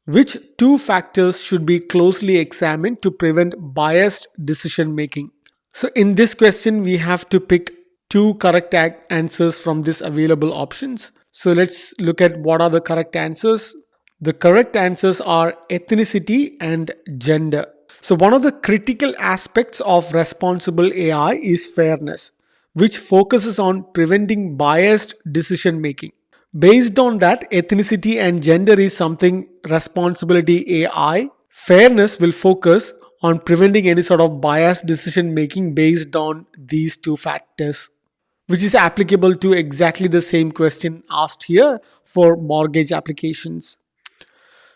which two factors should be closely examined to prevent biased decision making? So, in this question, we have to pick two correct answers from these available options. So, let's look at what are the correct answers. The correct answers are ethnicity and gender. So, one of the critical aspects of responsible AI is fairness, which focuses on preventing biased decision making. Based on that, ethnicity and gender is something responsibility AI. Fairness will focus on preventing any sort of biased decision making based on these two factors, which is applicable to exactly the same question asked here for mortgage applications.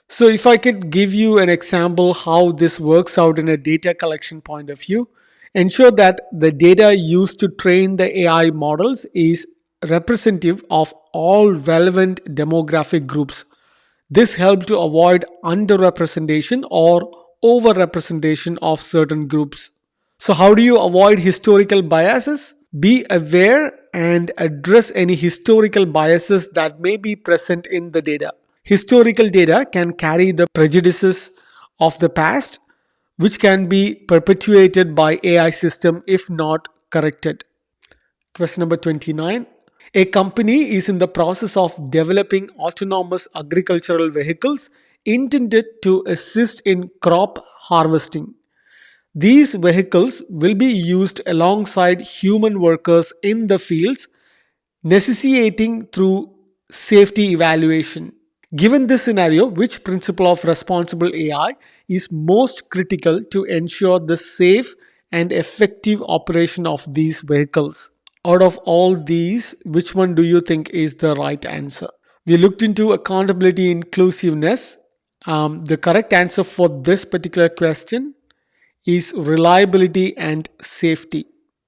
So, if I could give you an example how this works out in a data collection point of view, ensure that the data used to train the AI models is representative of all relevant demographic groups. This helps to avoid underrepresentation or overrepresentation of certain groups. So, how do you avoid historical biases? Be aware and address any historical biases that may be present in the data. Historical data can carry the prejudices of the past, which can be perpetuated by AI system if not corrected. Question number 29. A company is in the process of developing autonomous agricultural vehicles intended to assist in crop harvesting. These vehicles will be used alongside human workers in the fields, necessitating through safety evaluation. Given this scenario, which principle of responsible AI is most critical to ensure the safe and effective operation of these vehicles? Out of all these, which one do you think is the right answer? We looked into accountability inclusiveness. The correct answer for this particular question is reliability and safety.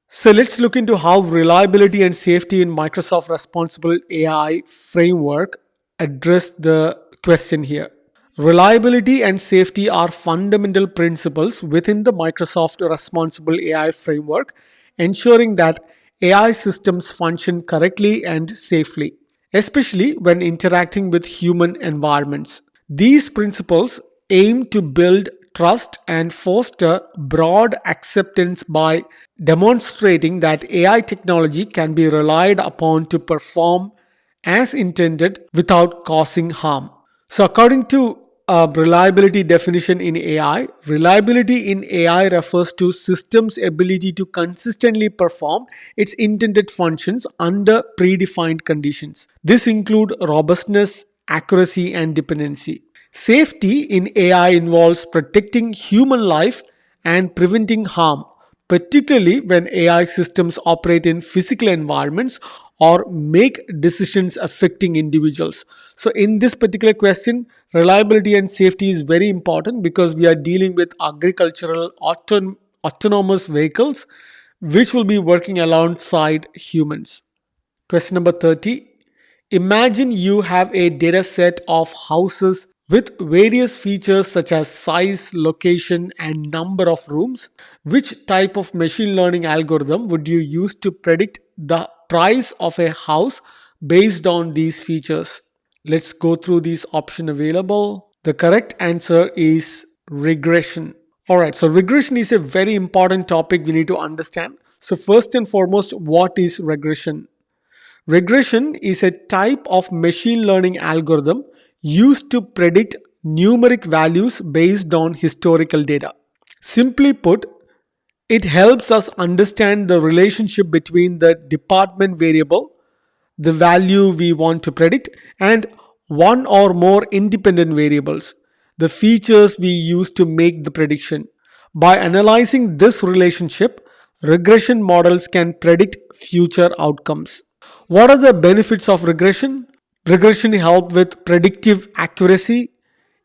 So let's look into how reliability and safety in Microsoft Responsible AI framework address the question here. Reliability and safety are fundamental principles within the Microsoft Responsible AI framework, ensuring that AI systems function correctly and safely, especially when interacting with human environments. These principles aim to build trust and foster broad acceptance by demonstrating that AI technology can be relied upon to perform as intended without causing harm. So, according to reliability definition in AI, reliability in AI refers to systems' ability to consistently perform its intended functions under predefined conditions. This include robustness, accuracy, and dependency. Safety in AI involves protecting human life and preventing harm, particularly when AI systems operate in physical environments or make decisions affecting individuals. So, in this particular question, reliability and safety is very important because we are dealing with agricultural autonomous vehicles which will be working alongside humans. Question number 30. Imagine you have a data set of houses with various features such as size, location, and number of rooms. Which type of machine learning algorithm would you use to predict the price of a house based on these features? Let's go through these options available. The correct answer is regression. Alright, so regression is a very important topic we need to understand. So, first and foremost, what is regression? Regression is a type of machine learning algorithm used to predict numeric values based on historical data. Simply put, it helps us understand the relationship between the department variable, the value we want to predict, and one or more independent variables, the features we use to make the prediction. By analyzing this relationship, regression models can predict future outcomes. What are the benefits of regression? Regression helps with predictive accuracy,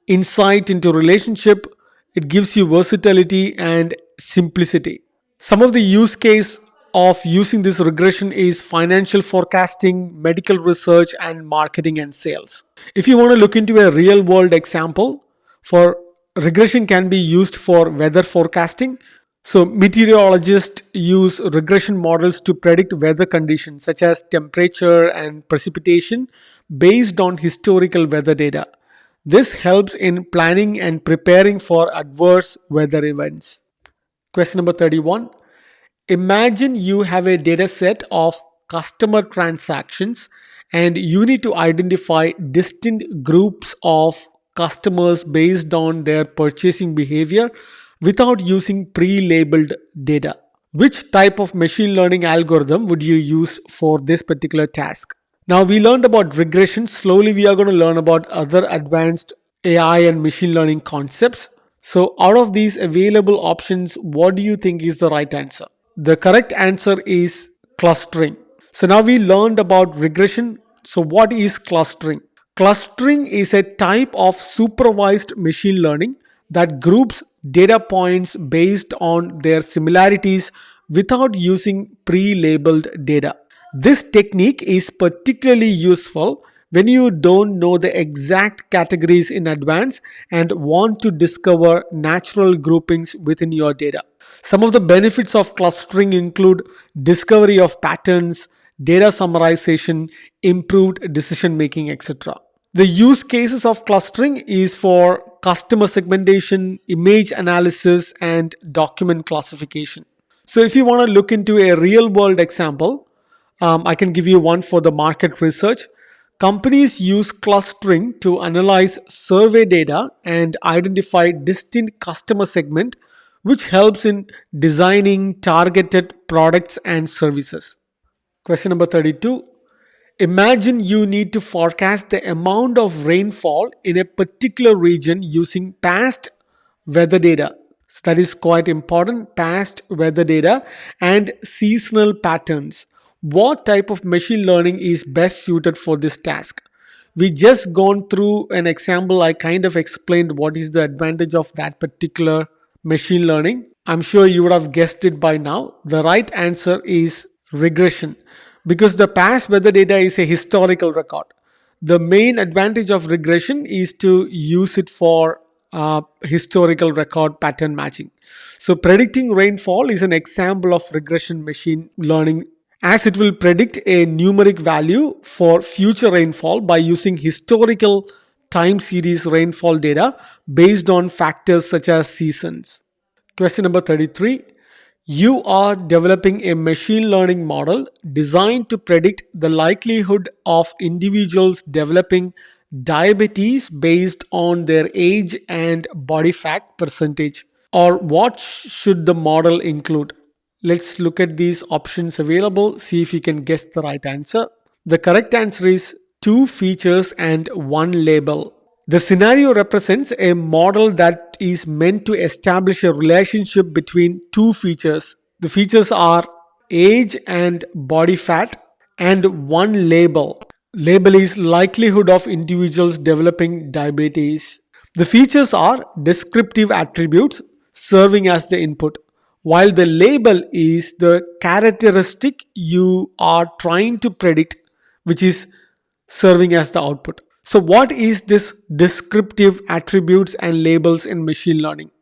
insight into relationship, it gives you versatility and simplicity. Some of the use case of using this regression is financial forecasting, medical research, and marketing and sales. If you want to look into a real world example, for regression can be used for weather forecasting. So meteorologists use regression models to predict weather conditions such as temperature and precipitation based on historical weather data. This helps in planning and preparing for adverse weather events. Question number 31. Imagine you have a data set of customer transactions and you need to identify distinct groups of customers based on their purchasing behavior without using pre labeled data. Which type of machine learning algorithm would you use for this particular task? Now, we learned about regression. Slowly, we are going to learn about other advanced AI and machine learning concepts. So, out of these available options, what do you think is the right answer? The correct answer is clustering. So now we learned about regression. So what is clustering? Clustering is a type of supervised machine learning that groups data points based on their similarities without using pre-labeled data. This technique is particularly useful when you don't know the exact categories in advance and want to discover natural groupings within your data. Some of the benefits of clustering include discovery of patterns, data summarization, improved decision making, etc. The use cases of clustering is for customer segmentation, image analysis, and document classification. So, if you want to look into a real world example, I can give you one for the market research. Companies use clustering to analyze survey data and identify distinct customer segment, which helps in designing targeted products and services. Question number 32. Imagine you need to forecast the amount of rainfall in a particular region using past weather data. So that is quite important. Past weather data and seasonal patterns. What type of machine learning is best suited for this task? We just gone through an example. I kind of explained what is the advantage of that particular machine learning. I'm sure you would have guessed it by now. The right answer is regression because the past weather data is a historical record. The main advantage of regression is to use it for historical record pattern matching. So, predicting rainfall is an example of regression machine learning as it will predict a numeric value for future rainfall by using historical time series rainfall data based on factors such as seasons. Question number 33. You are developing a machine learning model designed to predict the likelihood of individuals developing diabetes based on their age and body fat percentage? Or what should the model include? Let's look at these options available, see if you can guess the right answer. The correct answer is two features and one label. The scenario represents a model that is meant to establish a relationship between two features. The features are age and body fat, and one label. Label is likelihood of individuals developing diabetes. The features are descriptive attributes serving as the input, while the label is the characteristic you are trying to predict, which is serving as the output. So, what is this descriptive attributes and labels in machine learning?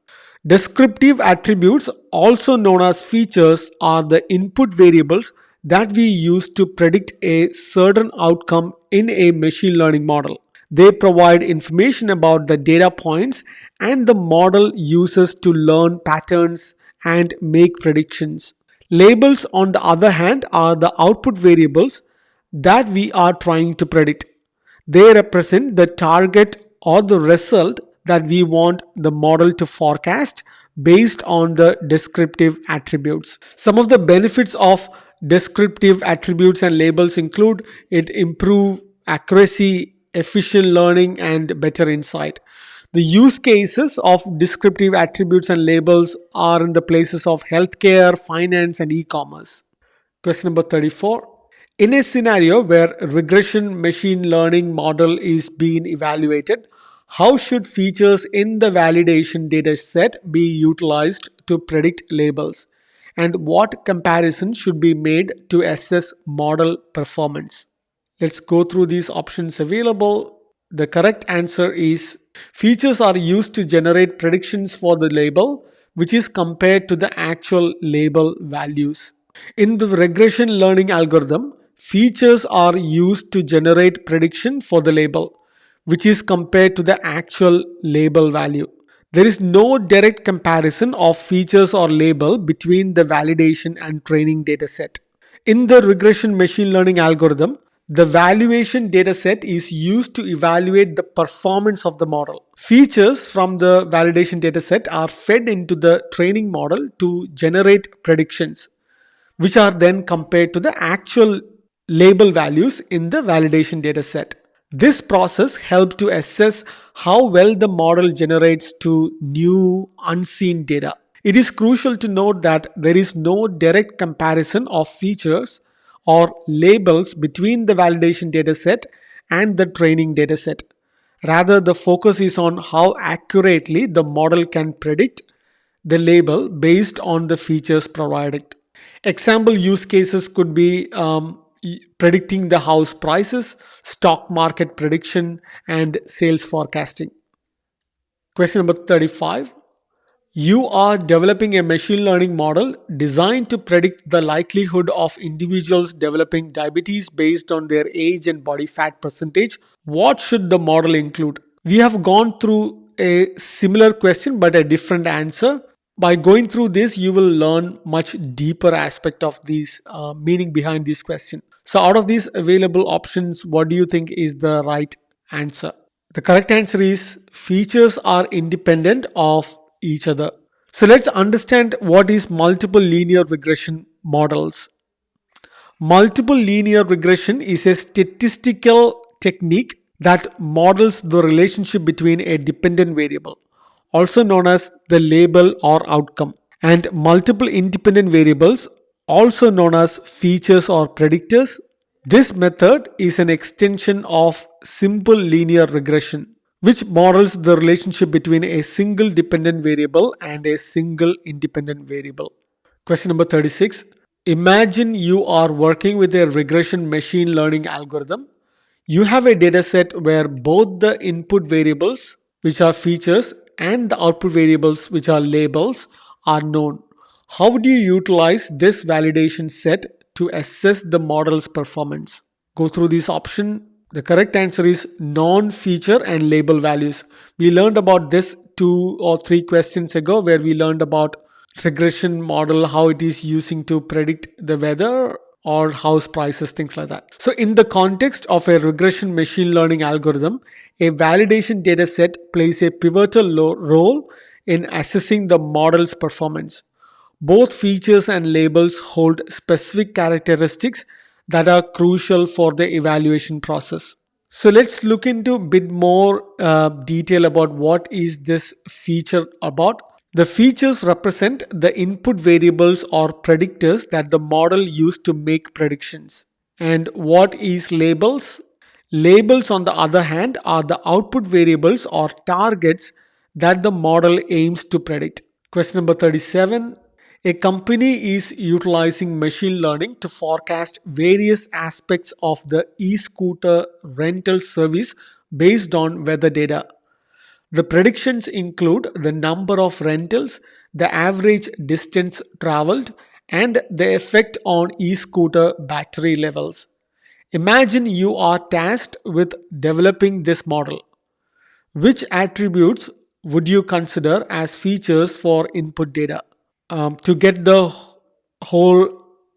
Descriptive attributes, also known as features, are the input variables that we use to predict a certain outcome in a machine learning model. They provide information about the data points and the model uses to learn patterns and make predictions. Labels, on the other hand, are the output variables that we are trying to predict. They represent the target or the result that we want the model to forecast based on the descriptive attributes. Some of the benefits of descriptive attributes and labels include it improve accuracy, efficient learning, and better insight. The use cases of descriptive attributes and labels are in the places of healthcare, finance, and e-commerce. Question number 34. In a scenario where a regression machine learning model is being evaluated, how should features in the validation data set be utilized to predict labels? And what comparison should be made to assess model performance? Let's go through these options available. The correct answer is features are used to generate predictions for the label, which is compared to the actual label values. In the regression learning algorithm, features are used to generate prediction for the label, which is compared to the actual label value. There is no direct comparison of features or label between the validation and training dataset. In the regression machine learning algorithm, the valuation dataset is used to evaluate the performance of the model. Features from the validation dataset are fed into the training model to generate predictions, which are then compared to the actual label values in the validation dataset. This process helps to assess how well the model generates to new unseen data. It is crucial to note that there is no direct comparison of features or labels between the validation dataset and the training dataset. Rather, the focus is on how accurately the model can predict the label based on the features provided. Example use cases could be predicting the house prices, stock market prediction, and sales forecasting. Question number 35. You are developing a machine learning model designed to predict the likelihood of individuals developing diabetes based on their age and body fat percentage. What should the model include? We have gone through a similar question but a different answer. By going through this, you will learn much deeper aspect of these meaning behind this question. So out of these available options, what do you think is the right answer? The correct answer is features are independent of each other. So let's understand what is multiple linear regression models. Multiple linear regression is a statistical technique that models the relationship between a dependent variable, also known as the label or outcome, and multiple independent variables, also known as features or predictors. This method is an extension of simple linear regression, which models the relationship between a single dependent variable and a single independent variable. Question number 36. Imagine you are working with a regression machine learning algorithm. You have a dataset where both the input variables, which are features, and the output variables, which are labels, are known. How do you utilize this validation set to assess the model's performance? Go through this option. The correct answer is non-feature and label values. We learned about this 2 or 3 questions ago, where we learned about regression model, how it is using to predict the weather, or house prices, things like that. So, in the context of a regression machine learning algorithm, a validation data set plays a pivotal role in assessing the model's performance. Both features and labels hold specific characteristics that are crucial for the evaluation process. So let's look into a bit more detail about what is this feature about. The features represent the input variables or predictors that the model used to make predictions. And what is labels? Labels, on the other hand, are the output variables or targets that the model aims to predict. Question number 37. A company is utilizing machine learning to forecast various aspects of the e scooter rental service based on weather data. The predictions include the number of rentals, the average distance traveled, and the effect on e scooter battery levels. Imagine you are tasked with developing this model. Which attributes would you consider as features for input data? To get the whole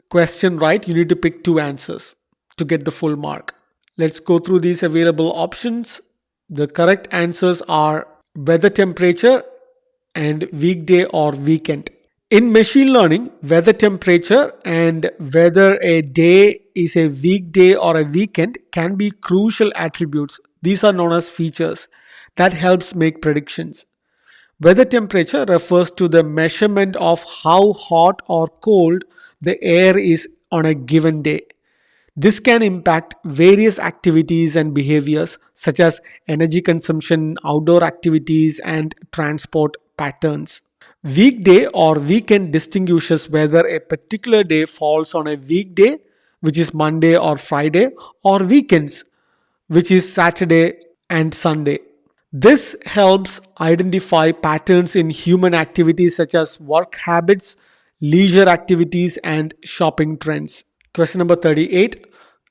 question right, you need to pick two answers to get the full mark. Let's go through these available options. The correct answers are weather temperature and weekday or weekend. In machine learning, weather temperature and whether a day is a weekday or a weekend can be crucial attributes. These are known as features that helps make predictions. Weather temperature refers to the measurement of how hot or cold the air is on a given day. This can impact various activities and behaviors such as energy consumption, outdoor activities, and transport patterns. Weekday or weekend distinguishes whether a particular day falls on a weekday, which is Monday or Friday, or weekends, which is Saturday and Sunday. This helps identify patterns in human activities such as work habits, leisure activities, and shopping trends. Question number 38.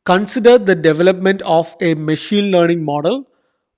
Consider the development of a machine learning model.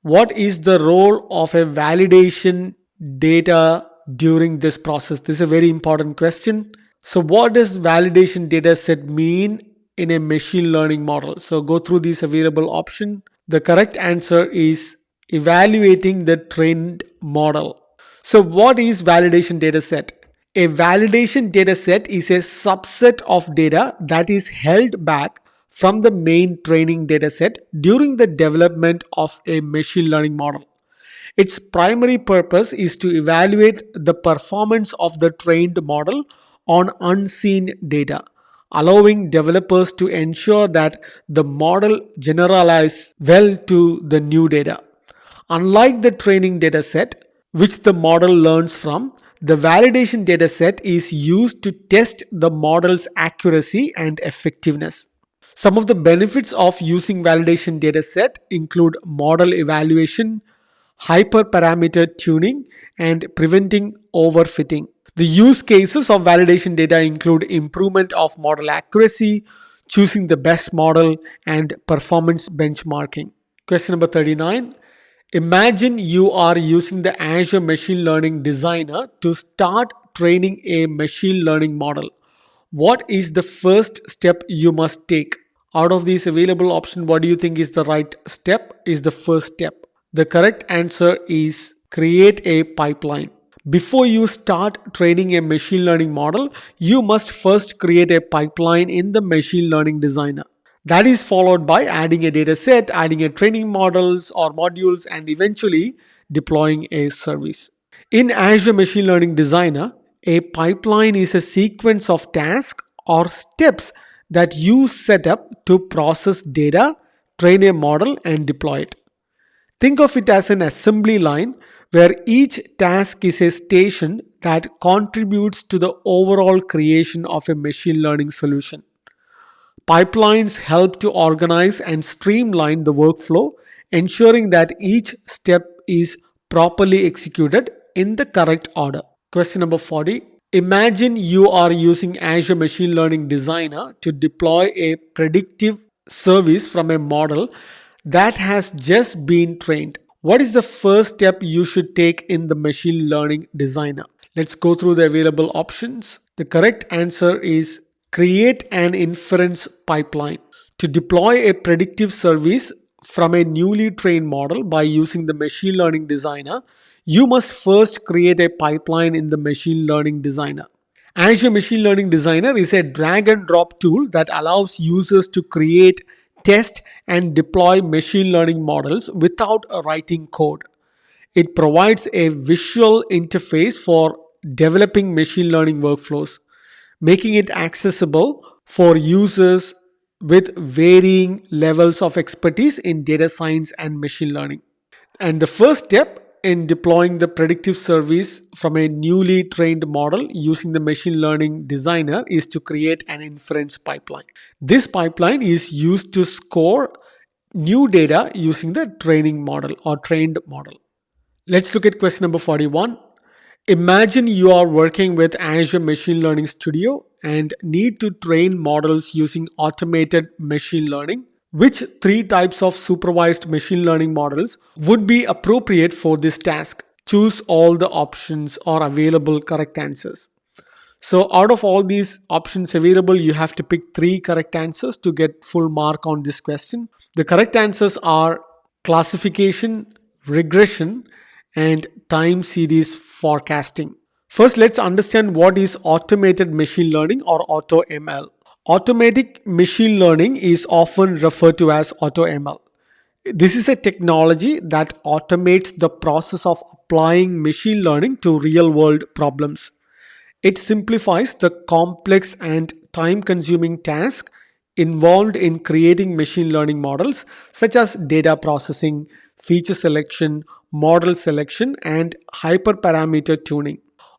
What is the role of a validation data during this process? This is a very important question. So, what does validation data set mean in a machine learning model? So, go through these available options. The correct answer is evaluating the trained model. So, what is validation data set? A validation data set is a subset of data that is held back from the main training data set during the development of a machine learning model. Its primary purpose is to evaluate the performance of the trained model on unseen data, allowing developers to ensure that the model generalizes well to the new data. Unlike the training dataset, which the model learns from, the validation dataset is used to test the model's accuracy and effectiveness. Some of the benefits of using validation dataset include model evaluation, hyperparameter tuning, and preventing overfitting. The use cases of validation data include improvement of model accuracy, choosing the best model, and performance benchmarking. Question number 39. Imagine you are using the Azure Machine Learning Designer to start training a machine learning model. What is the first step you must take? Out of these available options, what do you think is the right step? Is the first step? The correct answer is create a pipeline. Before you start training a machine learning model, you must first create a pipeline in the machine learning designer. That is followed by adding a data set, adding a training models or modules, and eventually deploying a service. In Azure Machine Learning Designer, a pipeline is a sequence of tasks or steps that you set up to process data, train a model, and deploy it. Think of it as an assembly line where each task is a station that contributes to the overall creation of a machine learning solution. Pipelines help to organize and streamline the workflow, ensuring that each step is properly executed in the correct order. Question number 40. Imagine you are using Azure Machine Learning Designer to deploy a predictive service from a model that has just been trained. What is the first step you should take in the Machine Learning Designer? Let's go through the available options. The correct answer is Create an inference pipeline. To deploy a predictive service from a newly trained model by using the machine learning designer, you must first create a pipeline in the machine learning designer. Azure Machine Learning Designer is a drag and drop tool that allows users to create, test, and deploy machine learning models without writing code. It provides a visual interface for developing machine learning workflows, making it accessible for users with varying levels of expertise in data science and machine learning. And the first step in deploying the predictive service from a newly trained model using the machine learning designer is to create an inference pipeline. This pipeline is used to score new data using the training model or trained model. Let's look at question number 41. Imagine you are working with Azure Machine Learning Studio and need to train models using automated machine learning. Which three types of supervised machine learning models would be appropriate for this task? Choose all the options or available correct answers. So out of all these options available, you have to pick three correct answers to get full mark on this question. The correct answers are classification, regression, and time series forecasting. First, let's understand what is automated machine learning or AutoML. Automatic machine learning is often referred to as AutoML. This is a technology that automates the process of applying machine learning to real world problems. It simplifies the complex and time consuming tasks involved in creating machine learning models, such as data processing, feature selection, model selection, and hyperparameter tuning.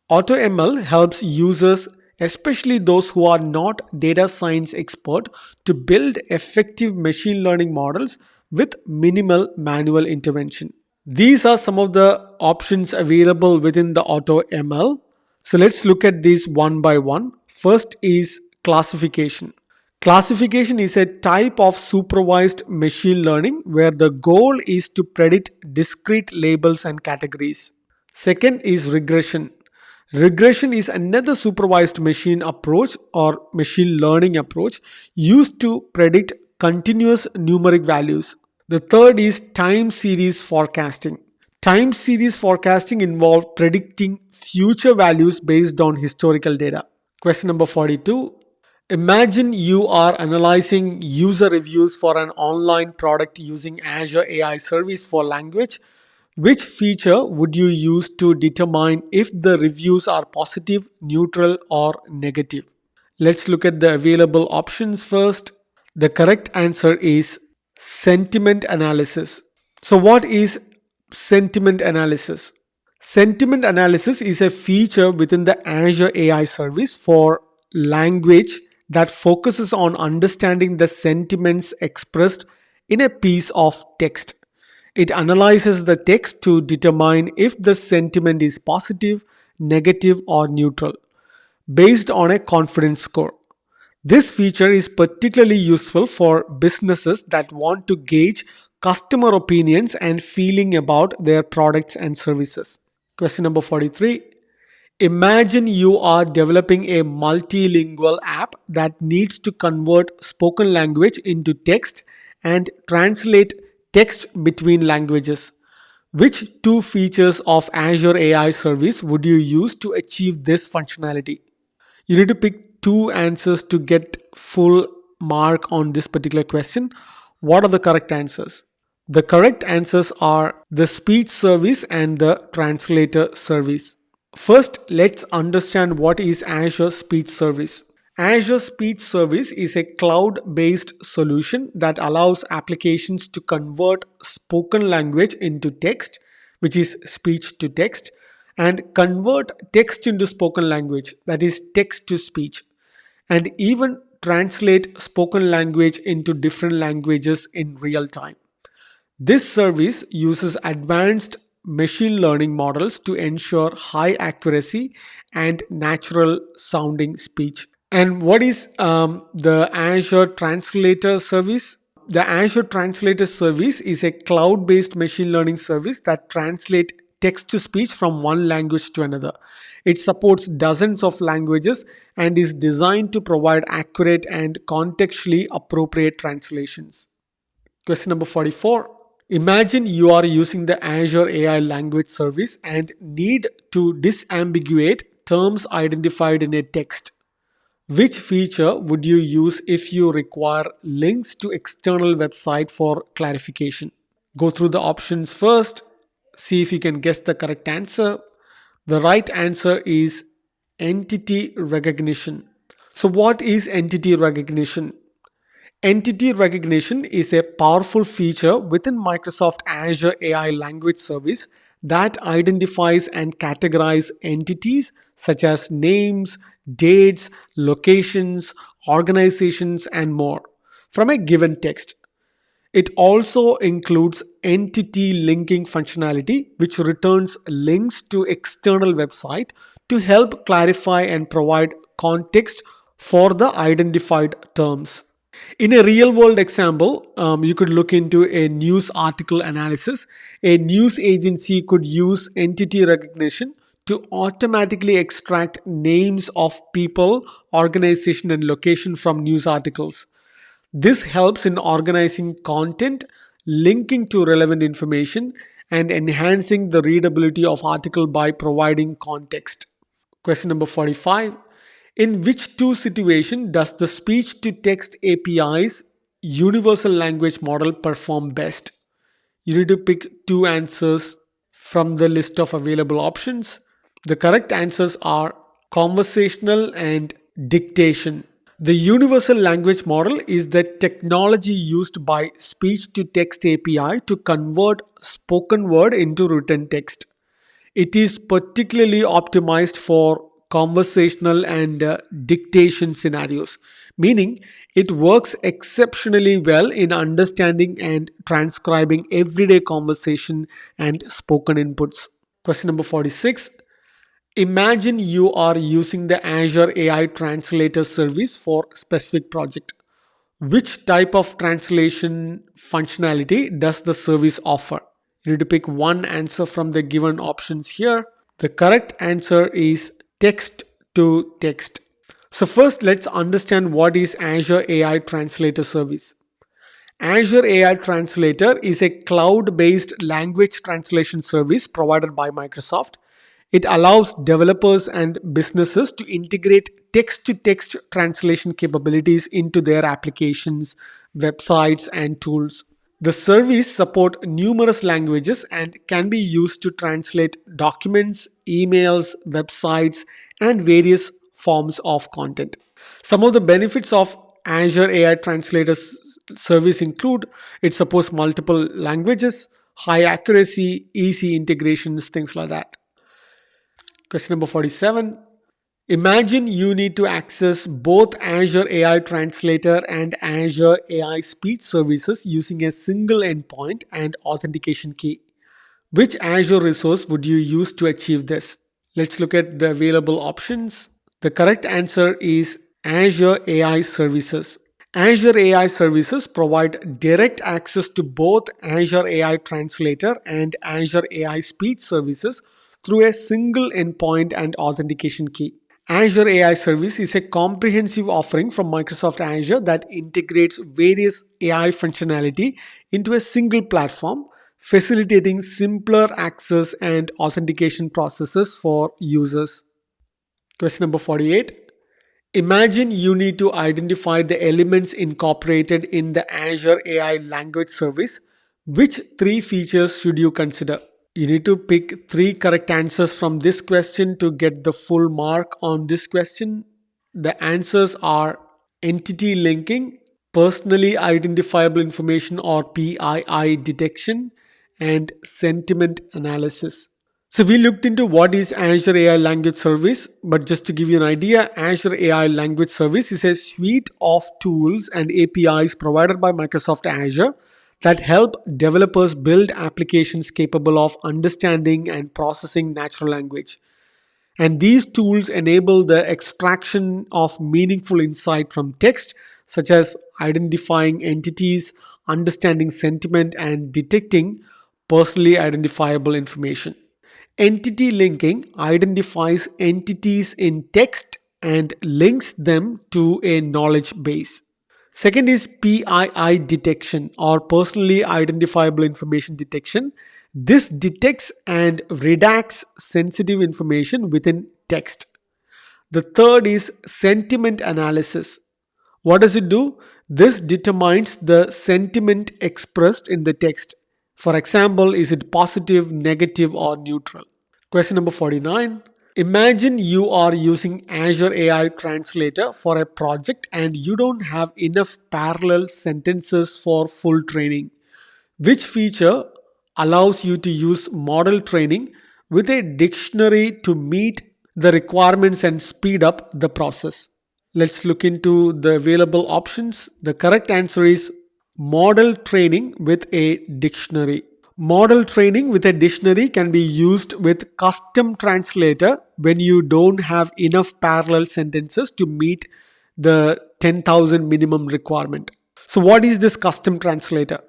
AutoML helps users, especially those who are not data science expert, to build effective machine learning models with minimal manual intervention. These are some of the options available within the AutoML. So let's look at these one by one. First is classification. Classification is a type of supervised machine learning where the goal is to predict discrete labels and categories. Second is regression. Regression is another supervised machine approach or machine learning approach used to predict continuous numeric values. The third is time series forecasting. Time series forecasting involves predicting future values based on historical data. Question number 42. Imagine you are analyzing user reviews for an online product using Azure AI Service for language. Which feature would you use to determine if the reviews are positive, neutral, or negative? Let's look at the available options first. The correct answer is sentiment analysis. So, what is sentiment analysis? Sentiment analysis is a feature within the Azure AI service for language that focuses on understanding the sentiments expressed in a piece of text. It analyzes the text to determine if the sentiment is positive, negative, or neutral based on a confidence score. This feature is particularly useful for businesses that want to gauge customer opinions and feeling about their products and services. Question number 43. Imagine you are developing a multilingual app that needs to convert spoken language into text and translate text between languages. Which two features of Azure AI Service would you use to achieve this functionality? You need to pick two answers to get full mark on this particular question. What are the correct answers? The correct answers are the speech service and the translator service. First, let's understand what is Azure Speech Service. Azure Speech Service is a cloud-based solution that allows applications to convert spoken language into text, which is speech to text, and convert text into spoken language, that is text to speech, and even translate spoken language into different languages in real time. This service uses advanced machine learning models to ensure high accuracy and natural sounding speech. And what is the Azure Translator Service? The Azure Translator Service is a cloud based machine learning service that translates text to speech from one language to another. It supports dozens of languages and is designed to provide accurate and contextually appropriate translations. Question number 44. Imagine you are using the Azure AI language service and need to disambiguate terms identified in a text. Which feature would you use if you require links to external website for clarification? Go through the options first, see if you can guess the correct answer. The right answer is entity recognition. So what is entity recognition? Entity recognition is a powerful feature within Microsoft Azure AI language service that identifies and categorizes entities such as names, dates, locations, organizations, and more from a given text. It also includes entity linking functionality, which returns links to external website to help clarify and provide context for the identified terms. In a real world example, you could look into a news article analysis. A news agency could use entity recognition to automatically extract names of people, organization, and location from news articles. This helps in organizing content, linking to relevant information, and enhancing the readability of article by providing context. Question number 45. In which two situations does the speech to text API's universal language model perform best? You need to pick two answers from the list of available options. The correct answers are conversational and dictation. The universal language model is the technology used by speech to text API to convert spoken word into written text. It is particularly optimized for conversational and dictation scenarios, meaning it works exceptionally well in understanding and transcribing everyday conversation and spoken inputs. Question number 46. Imagine you are using the Azure AI Translator service for specific project. Which type of translation functionality does the service offer? You need to pick one answer from the given options here. The correct answer is text to text. So first let's understand what is Azure AI Translator service. Azure AI Translator is a cloud-based language translation service provided by Microsoft. It allows developers and businesses to integrate text-to-text translation capabilities into their applications, websites, and tools. The service supports numerous languages and can be used to translate documents, emails, websites, and various forms of content. Some of the benefits of Azure AI Translator service include it supports multiple languages, high accuracy, easy integrations, things like that. Question number 47. Imagine you need to access both Azure AI Translator and Azure AI Speech Services using a single endpoint and authentication key. Which Azure resource would you use to achieve this? Let's look at the available options. The correct answer is Azure AI Services. Azure AI Services provide direct access to both Azure AI Translator and Azure AI Speech Services through a single endpoint and authentication key. Azure AI Service is a comprehensive offering from Microsoft Azure that integrates various AI functionality into a single platform, facilitating simpler access and authentication processes for users. Question number 48. Imagine you need to identify the elements incorporated in the Azure AI language service. Which three features should you consider? You need to pick three correct answers from this question to get the full mark on this question. The answers are entity linking, personally identifiable information or PII detection, and sentiment analysis. So we looked into what is Azure AI Language Service, but just to give you an idea, Azure AI Language Service is a suite of tools and APIs provided by Microsoft Azure that help developers build applications capable of understanding and processing natural language. And these tools enable the extraction of meaningful insight from text, such as identifying entities, understanding sentiment, and detecting personally identifiable information. Entity linking identifies entities in text and links them to a knowledge base. Second is PII detection or personally identifiable information detection. This detects and redacts sensitive information within text. The third is sentiment analysis. What does it do? This determines the sentiment expressed in the text. For example, is it positive, negative, or neutral? Question number 49. Imagine you are using Azure AI Translator for a project and you don't have enough parallel sentences for full training. Which feature allows you to use model training with a dictionary to meet the requirements and speed up the process? Let's look into the available options. The correct answer is model training with a dictionary. Model training with a dictionary can be used with custom translator when you don't have enough parallel sentences to meet the 10,000 minimum requirement. So what is this custom translator?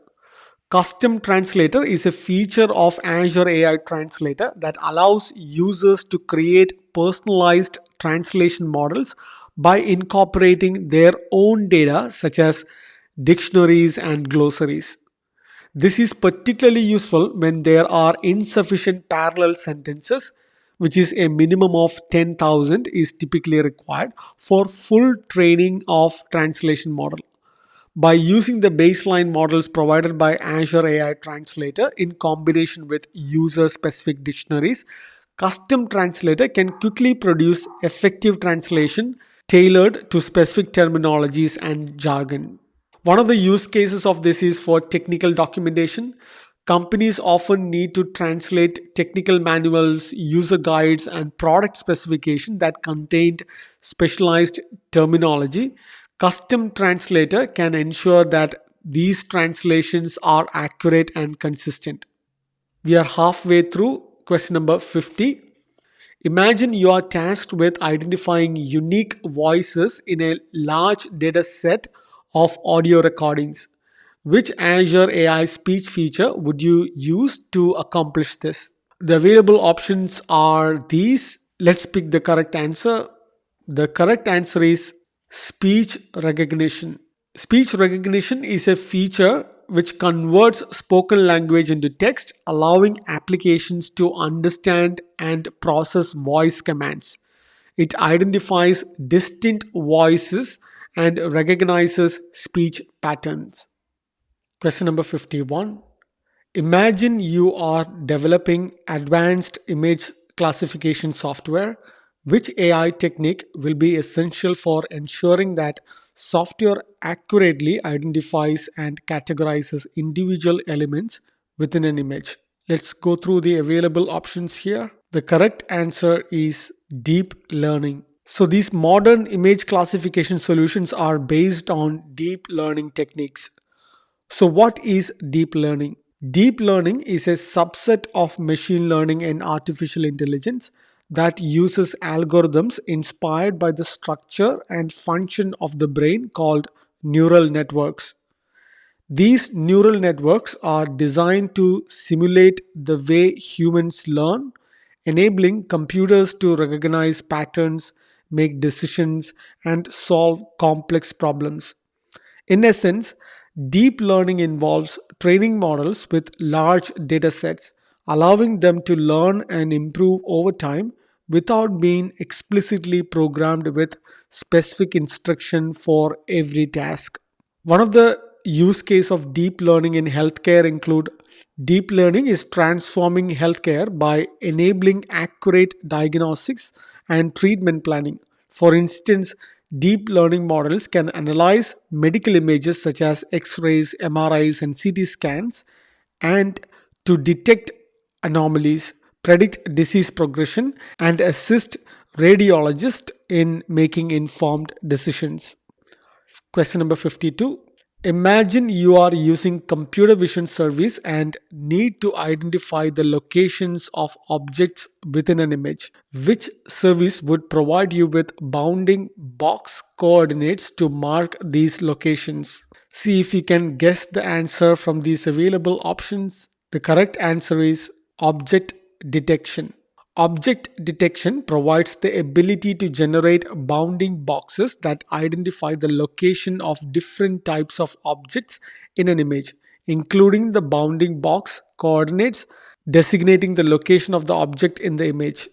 Custom Translator is a feature of Azure AI Translator that allows users to create personalized translation models by incorporating their own data, such as dictionaries and glossaries. This is particularly useful when there are insufficient parallel sentences, which is a minimum of 10,000 is typically required for full training of translation model. By using the baseline models provided by Azure AI Translator in combination with user specific dictionaries, Custom Translator can quickly produce effective translation tailored to specific terminologies and jargon. One of the use cases of this is for technical documentation. Companies often need to translate technical manuals, user guides, and product specification that contained specialized terminology. Custom translator can ensure that these translations are accurate and consistent. We are halfway through question number 50. Imagine you are tasked with identifying unique voices in a large data set of audio recordings. Which Azure AI speech feature would you use to accomplish this? The available options are these. Let's pick the correct answer. The correct answer is speech recognition. Speech recognition is a feature which converts spoken language into text, allowing applications to understand and process voice commands. It identifies distinct voices and recognizes speech patterns. Question number 51. Imagine you are developing advanced image classification software. Which AI technique will be essential for ensuring that software accurately identifies and categorizes individual elements within an image? Let's go through the available options here. The correct answer is deep learning. So, these modern image classification solutions are based on deep learning techniques. So, what is deep learning? Deep learning is a subset of machine learning and artificial intelligence that uses algorithms inspired by the structure and function of the brain called neural networks. These neural networks are designed to simulate the way humans learn, enabling computers to recognize patterns, make decisions, and solve complex problems. In essence, deep learning involves training models with large data sets, allowing them to learn and improve over time without being explicitly programmed with specific instruction for every task. One of the use case of deep learning in healthcare include deep learning is transforming healthcare by enabling accurate diagnostics and treatment planning. For instance, deep learning models can analyze medical images such as X-rays, MRIs, and CT scans and to detect anomalies, predict disease progression, and assist radiologists in making informed decisions. Question number 52. Imagine you are using computer vision service and need to identify the locations of objects within an image. Which service would provide you with bounding box coordinates to mark these locations? See if you can guess the answer from these available options. The correct answer is object detection. Object detection provides the ability to generate bounding boxes that identify the location of different types of objects in an image, including the bounding box coordinates designating the location of the object in the image.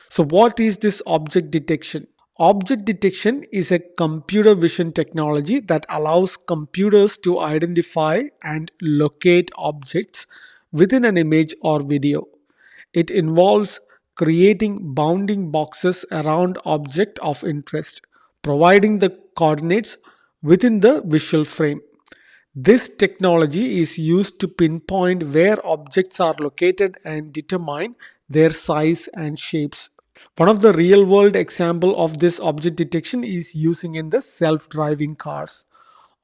So, what is this object detection? Object detection is a computer vision technology that allows computers to identify and locate objects within an image or video. It involves creating bounding boxes around object of interest, providing the coordinates within the visual frame. This technology is used to pinpoint where objects are located and determine their size and shapes. One of the real world example of this object detection is using in the self-driving cars.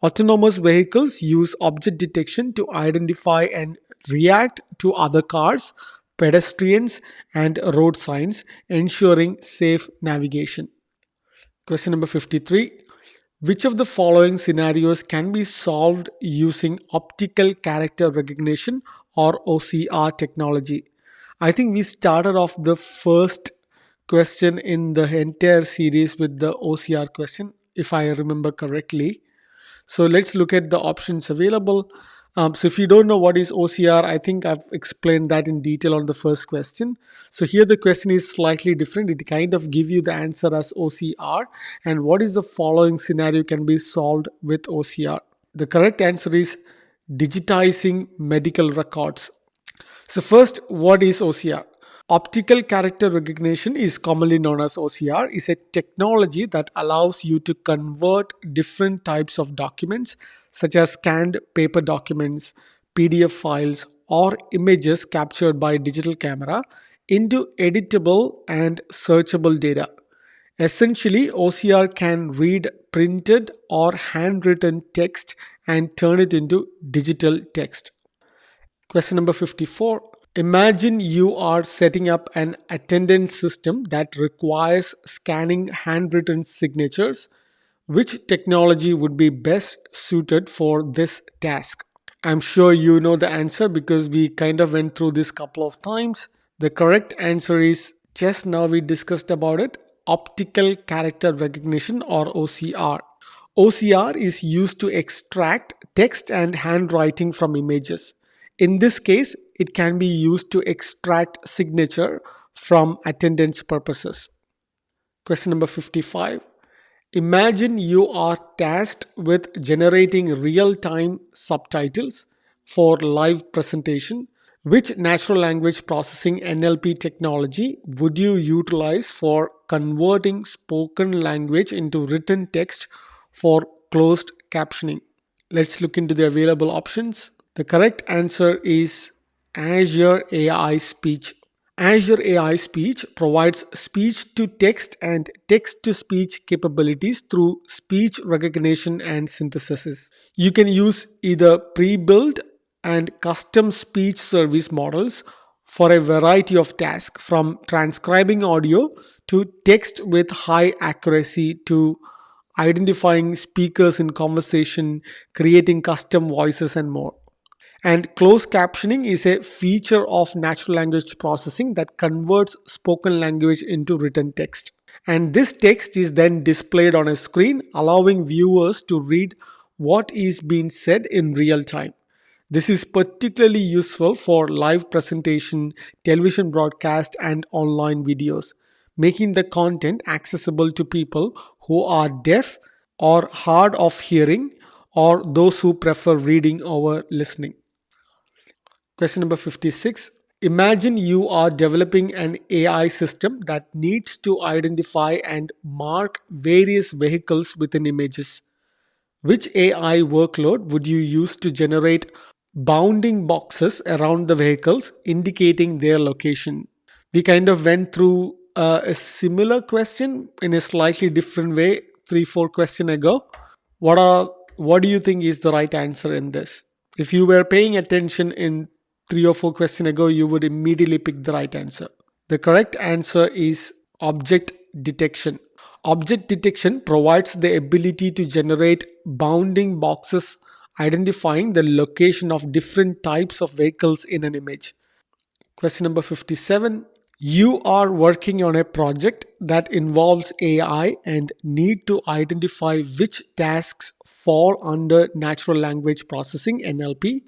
Autonomous vehicles use object detection to identify and react to other cars, pedestrians, and road signs, ensuring safe navigation. Question number 53. Which of the following scenarios can be solved using optical character recognition or OCR technology? I think we started off the first question in the entire series with the OCR question, if I remember correctly. So let's look at the options available. So if you don't know what is OCR, I think I've explained that in detail on the first question. So here the question is slightly different. It kind of give you the answer as OCR, and what is the following scenario can be solved with OCR. The correct answer is digitizing medical records. So first, what is OCR? Optical character recognition is commonly known as OCR, is a technology that allows you to convert different types of documents such as scanned paper documents, PDF files, or images captured by digital camera into editable and searchable data. Essentially, OCR can read printed or handwritten text and turn it into digital text. Question number 54. Imagine you are setting up an attendance system that requires scanning handwritten signatures. Which technology would be best suited for this task? I'm sure you know the answer because we kind of went through this couple of times. The correct answer is just now we discussed about it, optical character recognition or OCR. OCR is used to extract text and handwriting from images. In this case, it can be used to extract signature from attendance purposes. Question number 55. Imagine you are tasked with generating real-time subtitles for live presentation. Which natural language processing NLP technology would you utilize for converting spoken language into written text for closed captioning? Let's look into the available options. The correct answer is Azure AI Speech. Azure AI Speech provides speech to text and text to speech capabilities through speech recognition and synthesis. You can use either pre-built and custom speech service models for a variety of tasks, from transcribing audio to text with high accuracy to identifying speakers in conversation, creating custom voices, and more. And closed captioning is a feature of natural language processing that converts spoken language into written text. And this text is then displayed on a screen, allowing viewers to read what is being said in real time. This is particularly useful for live presentation, television broadcast, and online videos, making the content accessible to people who are deaf or hard of hearing, or those who prefer reading over listening. Question number 56. Imagine you are developing an AI system that needs to identify and mark various vehicles within images. Which AI workload would you use to generate bounding boxes around the vehicles indicating their location? We kind of went through a similar question in a slightly different way 3 4 questions ago. What do you think is the right answer in this? If you were paying attention in 3 or 4 questions ago, you would immediately pick the right answer. The correct answer is object detection. Object detection provides the ability to generate bounding boxes identifying the location of different types of vehicles in an image. Question number 57. You are working on a project that involves AI and need to identify which tasks fall under natural language processing NLP.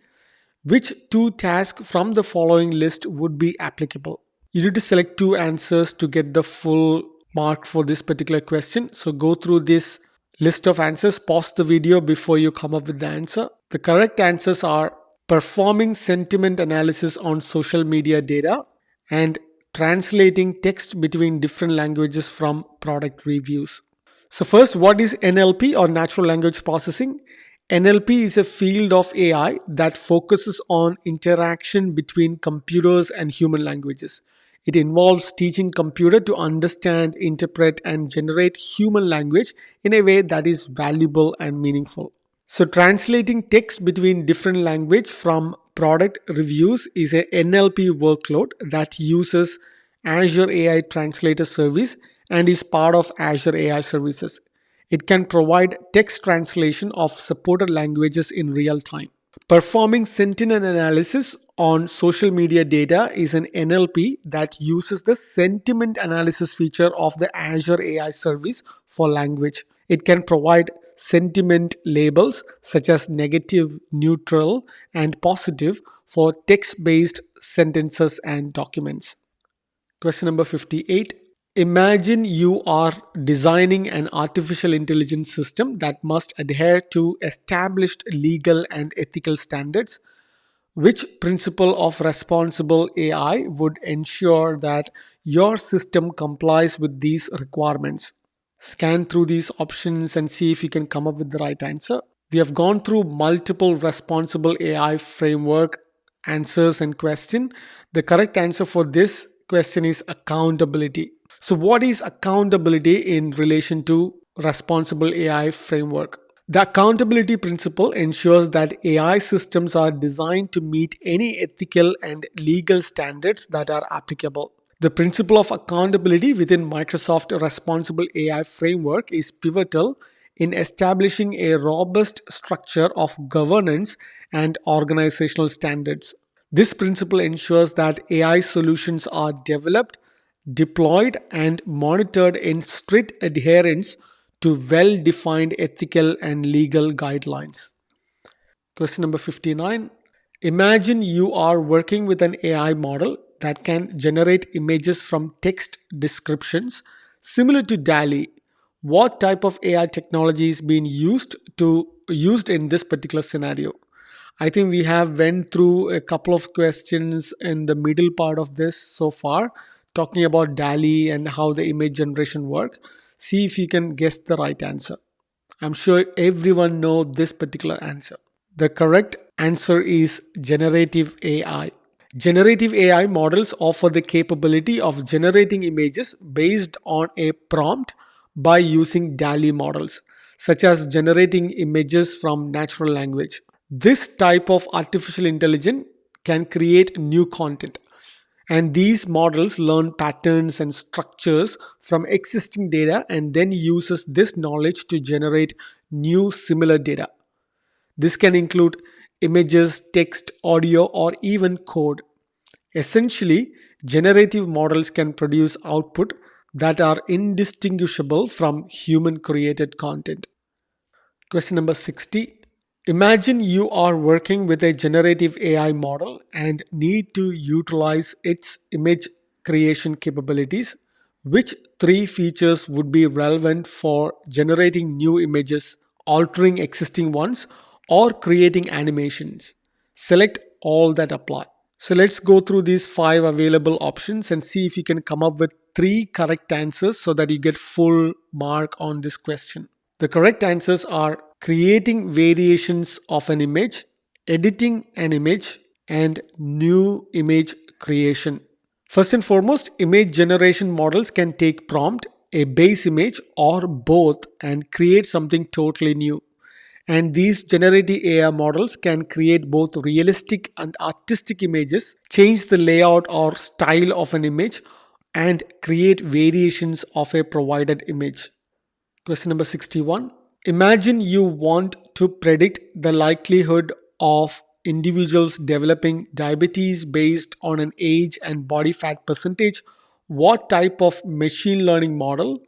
Which two tasks from the following list would be applicable? You need to select two answers to get the full mark for this particular question. So go through this list of answers, pause the video before you come up with the answer. The correct answers are performing sentiment analysis on social media data and translating text between different languages from product reviews. So, first, what is NLP or natural language processing? NLP is a field of AI that focuses on interaction between computers and human languages. It involves teaching computer to understand, interpret and generate human language in a way that is valuable and meaningful. So translating text between different language from product reviews is a NLP workload that uses Azure AI Translator service and is part of Azure AI services. It can provide text translation of supported languages in real time. Performing sentiment analysis on social media data is an NLP that uses the sentiment analysis feature of the Azure AI service for language. It can provide sentiment labels such as negative, neutral, and positive for text based sentences and documents. Question number 58. Imagine you are designing an artificial intelligence system that must adhere to established legal and ethical standards. Which principle of responsible AI would ensure that your system complies with these requirements? Scan through these options and see if you can come up with the right answer. We have gone through multiple responsible AI framework answers and question. The correct answer for this question is accountability. So, what is accountability in relation to responsible AI framework? The accountability principle ensures that AI systems are designed to meet any ethical and legal standards that are applicable. The principle of accountability within Microsoft Responsible AI framework is pivotal in establishing a robust structure of governance and organizational standards. This principle ensures that AI solutions are developed, deployed, and monitored in strict adherence to well defined ethical and legal guidelines. Question number 59. Imagine you are working with an AI model that can generate images from text descriptions similar to DALI. What type of AI technology is being used in this particular scenario? I think we have went through a couple of questions in the middle part of this so far, talking about DALI and how the image generation work. See if you can guess the right answer. I'm sure everyone know this particular answer. The correct answer is generative AI. Generative AI models offer the capability of generating images based on a prompt by using DALI models, such as generating images from natural language. This type of artificial intelligence can create new content, and these models learn patterns and structures from existing data and then uses this knowledge to generate new similar data. This can include images, text, audio, or even code. Essentially, generative models can produce output that are indistinguishable from human created content. Question number 60. Imagine you are working with a generative AI model and need to utilize its image creation capabilities. Which three features would be relevant for generating new images, altering existing ones, or creating animations? Select all that apply. So let's go through these five available options and see if you can come up with three correct answers so that you get full mark on this question. The correct answers are creating variations of an image, editing an image, and new image creation. First and foremost, image generation models can take prompt, a base image, or both and create something totally new. And these generative AI models can create both realistic and artistic images, change the layout or style of an image, and create variations of a provided image. Question number 61. Imagine you want to predict the likelihood of individuals developing diabetes based on an age and body fat percentage, what type of machine learning model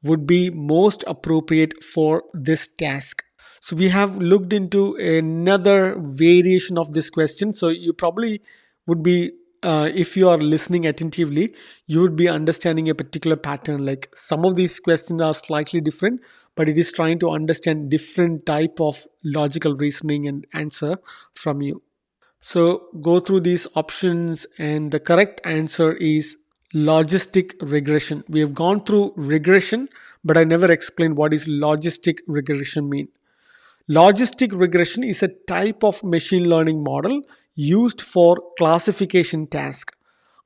would be most appropriate for this task? So we have looked into another variation of this question. So you probably would be, if you are listening attentively, you would be understanding a particular pattern. Like some of these questions are slightly different, but it is trying to understand different type of logical reasoning and answer from you. So go through these options, and the correct answer is logistic regression. We have gone through regression, but I never explained what is logistic regression mean. Logistic regression is a type of machine learning model used for classification tasks.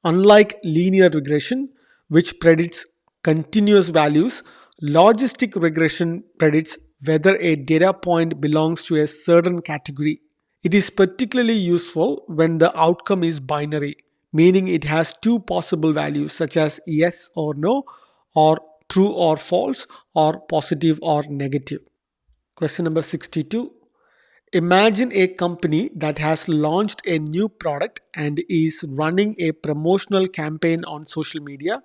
Unlike linear regression, which predicts continuous values, logistic regression predicts whether a data point belongs to a certain category. It is particularly useful when the outcome is binary, meaning it has two possible values such as yes or no, or true or false, or positive or negative. Question number 62. Imagine a company that has launched a new product and is running a promotional campaign on social media.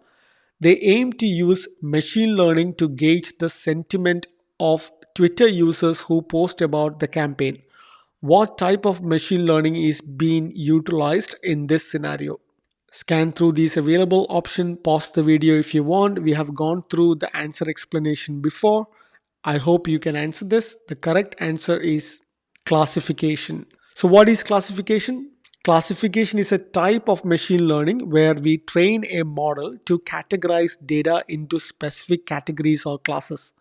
They aim to use machine learning to gauge the sentiment of Twitter users who post about the campaign. What type of machine learning is being utilized in this scenario? Scan through these available options, pause the video if you want. We have gone through the answer explanation before. I hope you can answer this. The correct answer is classification. So, what is classification? Classification is a type of machine learning where we train a model to categorize data into specific categories or classes.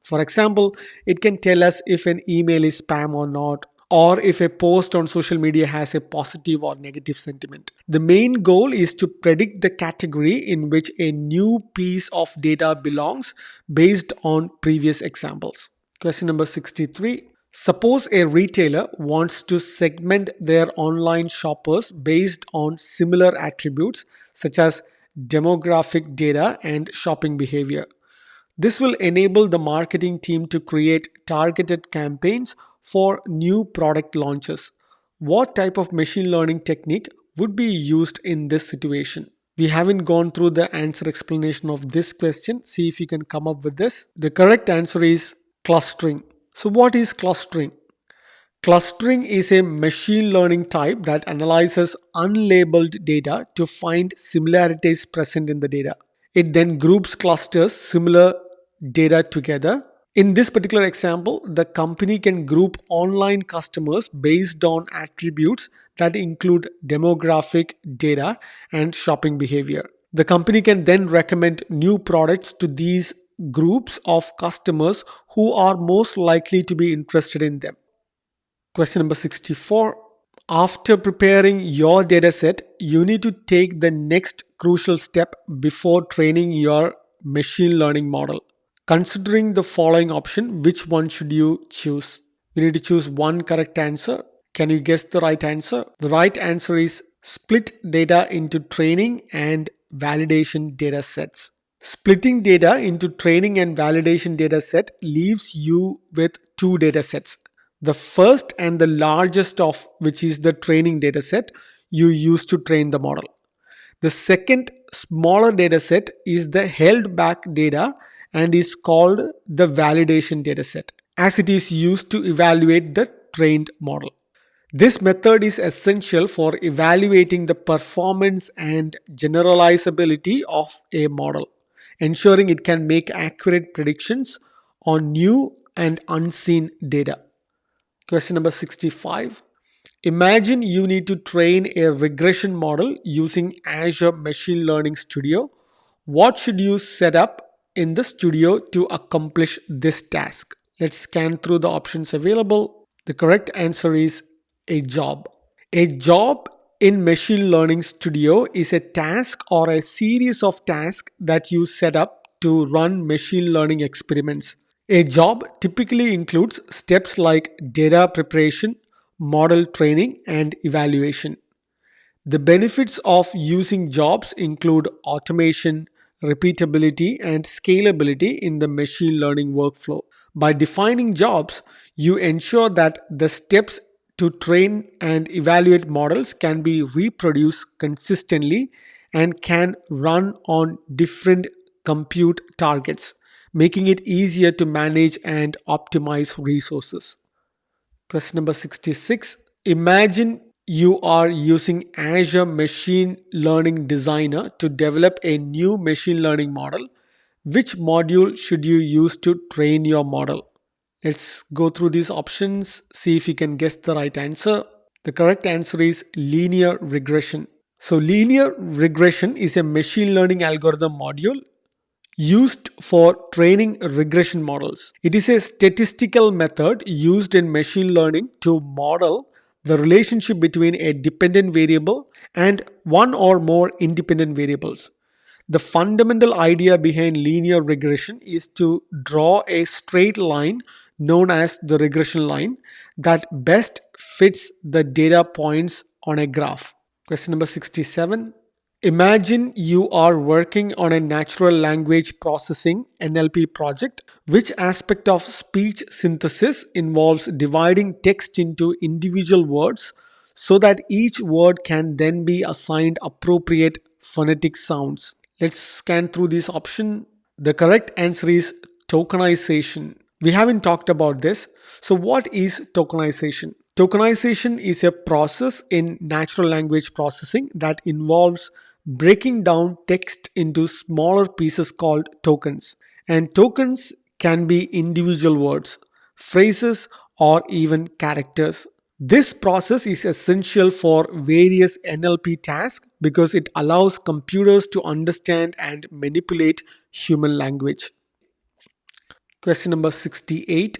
For example, it can tell us if an email is spam or not, or if a post on social media has a positive or negative sentiment. The main goal is to predict the category in which a new piece of data belongs based on previous examples. Question number 63. Suppose a retailer wants to segment their online shoppers based on similar attributes such as demographic data and shopping behavior. This will enable the marketing team to create targeted campaigns for new product launches. What type of machine learning technique would be used in this situation? We haven't gone through the answer explanation of this question. See if you can come up with this. The correct answer is clustering. So, what is clustering? Clustering is a machine learning type that analyzes unlabeled data to find similarities present in the data. It then groups clusters similar data together. In this particular example, the company can group online customers based on attributes that include demographic data and shopping behavior. The company can then recommend new products to these groups of customers who are most likely to be interested in them. Question number 64. After preparing your dataset, you need to take the next crucial step before training your machine learning model. Considering the following option, which one should you choose? You need to choose one correct answer. Can you guess the right answer? The right answer is split data into training and validation data sets. Splitting data into training and validation data set leaves you with two data sets. The first and the largest of which is the training data set you use to train the model. The second smaller data set is the held back data and is called the validation data set, as it is used to evaluate the trained model. This method is essential for evaluating the performance and generalizability of a model, ensuring it can make accurate predictions on new and unseen data. Question number 65. Imagine you need to train a regression model using Azure Machine Learning Studio. What should you set up in the studio to accomplish this task? Let's scan through the options available. The correct answer is a job. A job in Machine Learning Studio is a task or a series of tasks that you set up to run machine learning experiments. A job typically includes steps like data preparation, model training, and evaluation. The benefits of using jobs include automation, repeatability, and scalability in the machine learning workflow. By defining jobs, you ensure that the steps to train and evaluate models can be reproduced consistently and can run on different compute targets, making it easier to manage and optimize resources. Question number 66. Imagine you are using Azure Machine Learning Designer to develop a new machine learning model. Which module should you use to train your model? Let's go through these options, see if you can guess the right answer. The correct answer is linear regression. So, linear regression is a machine learning algorithm module used for training regression models. It is a statistical method used in machine learning to model the relationship between a dependent variable and one or more independent variables. The fundamental idea behind linear regression is to draw a straight line known as the regression line that best fits the data points on a graph. Question number 67. Imagine you are working on a natural language processing NLP project. Which aspect of speech synthesis involves dividing text into individual words so that each word can then be assigned appropriate phonetic sounds? Let's scan through this option. The correct answer is tokenization. We haven't talked about this. So, what is tokenization? Tokenization is a process in natural language processing that involves breaking down text into smaller pieces called tokens. And tokens can be individual words, phrases, or even characters. This process is essential for various NLP tasks because it allows computers to understand and manipulate human language. Question number 68.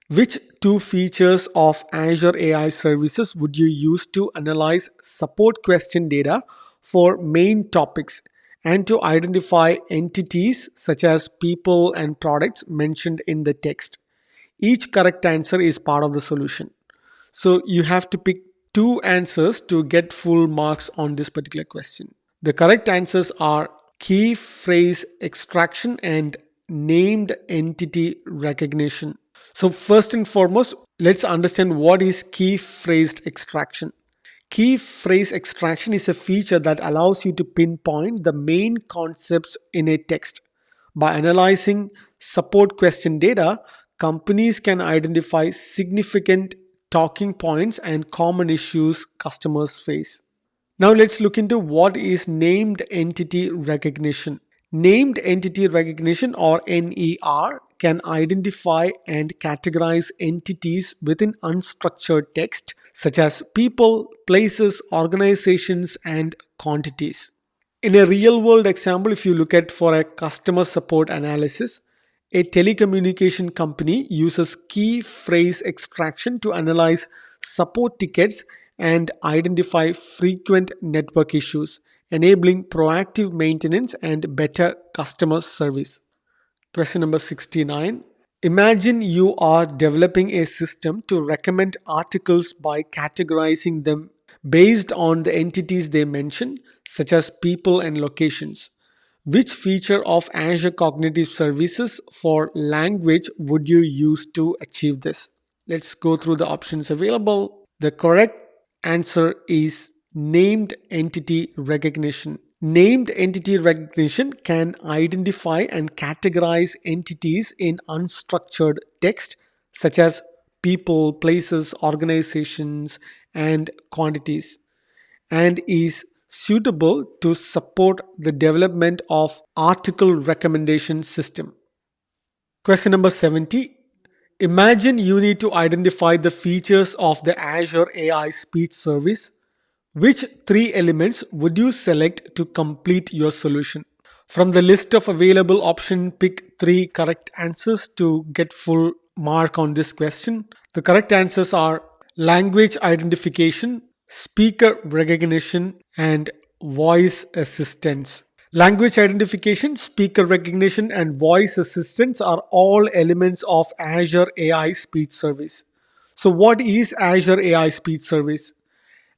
Which two features of Azure AI services would you use to analyze support question data for main topics and to identify entities such as people and products mentioned in the text? Each correct answer is part of the solution. So you have to pick two answers to get full marks on this particular question. The correct answers are key phrase extraction and named entity recognition. So, first and foremost, let's understand what is key phrase extraction. Key phrase extraction is a feature that allows you to pinpoint the main concepts in a text. By analyzing support question data, companies can identify significant talking points and common issues customers face. Now let's look into what is named entity recognition. Named entity recognition or NER can identify and categorize entities within unstructured text such as people, places, organizations, and quantities. In a real world example, if you look at for a customer support analysis, a telecommunication company uses key phrase extraction to analyze support tickets and identify frequent network issues, enabling proactive maintenance and better customer service. Question number 69. Imagine you are developing a system to recommend articles by categorizing them based on the entities they mention, such as people and locations. Which feature of Azure Cognitive Services for language would you use to achieve this? Let's go through the options available. The correct answer is named entity recognition. Named entity recognition can identify and categorize entities in unstructured text such as people, places, organizations, and quantities, and is suitable to support the development of article recommendation system. Question number 70. Imagine you need to identify the features of the Azure AI speech service. Which three elements would you select to complete your solution? From the list of available options, pick three correct answers to get full mark on this question. The correct answers are language identification, speaker recognition, and voice assistance. Language identification, speaker recognition, and voice assistance are all elements of Azure AI Speech Service. So, what is Azure AI Speech Service?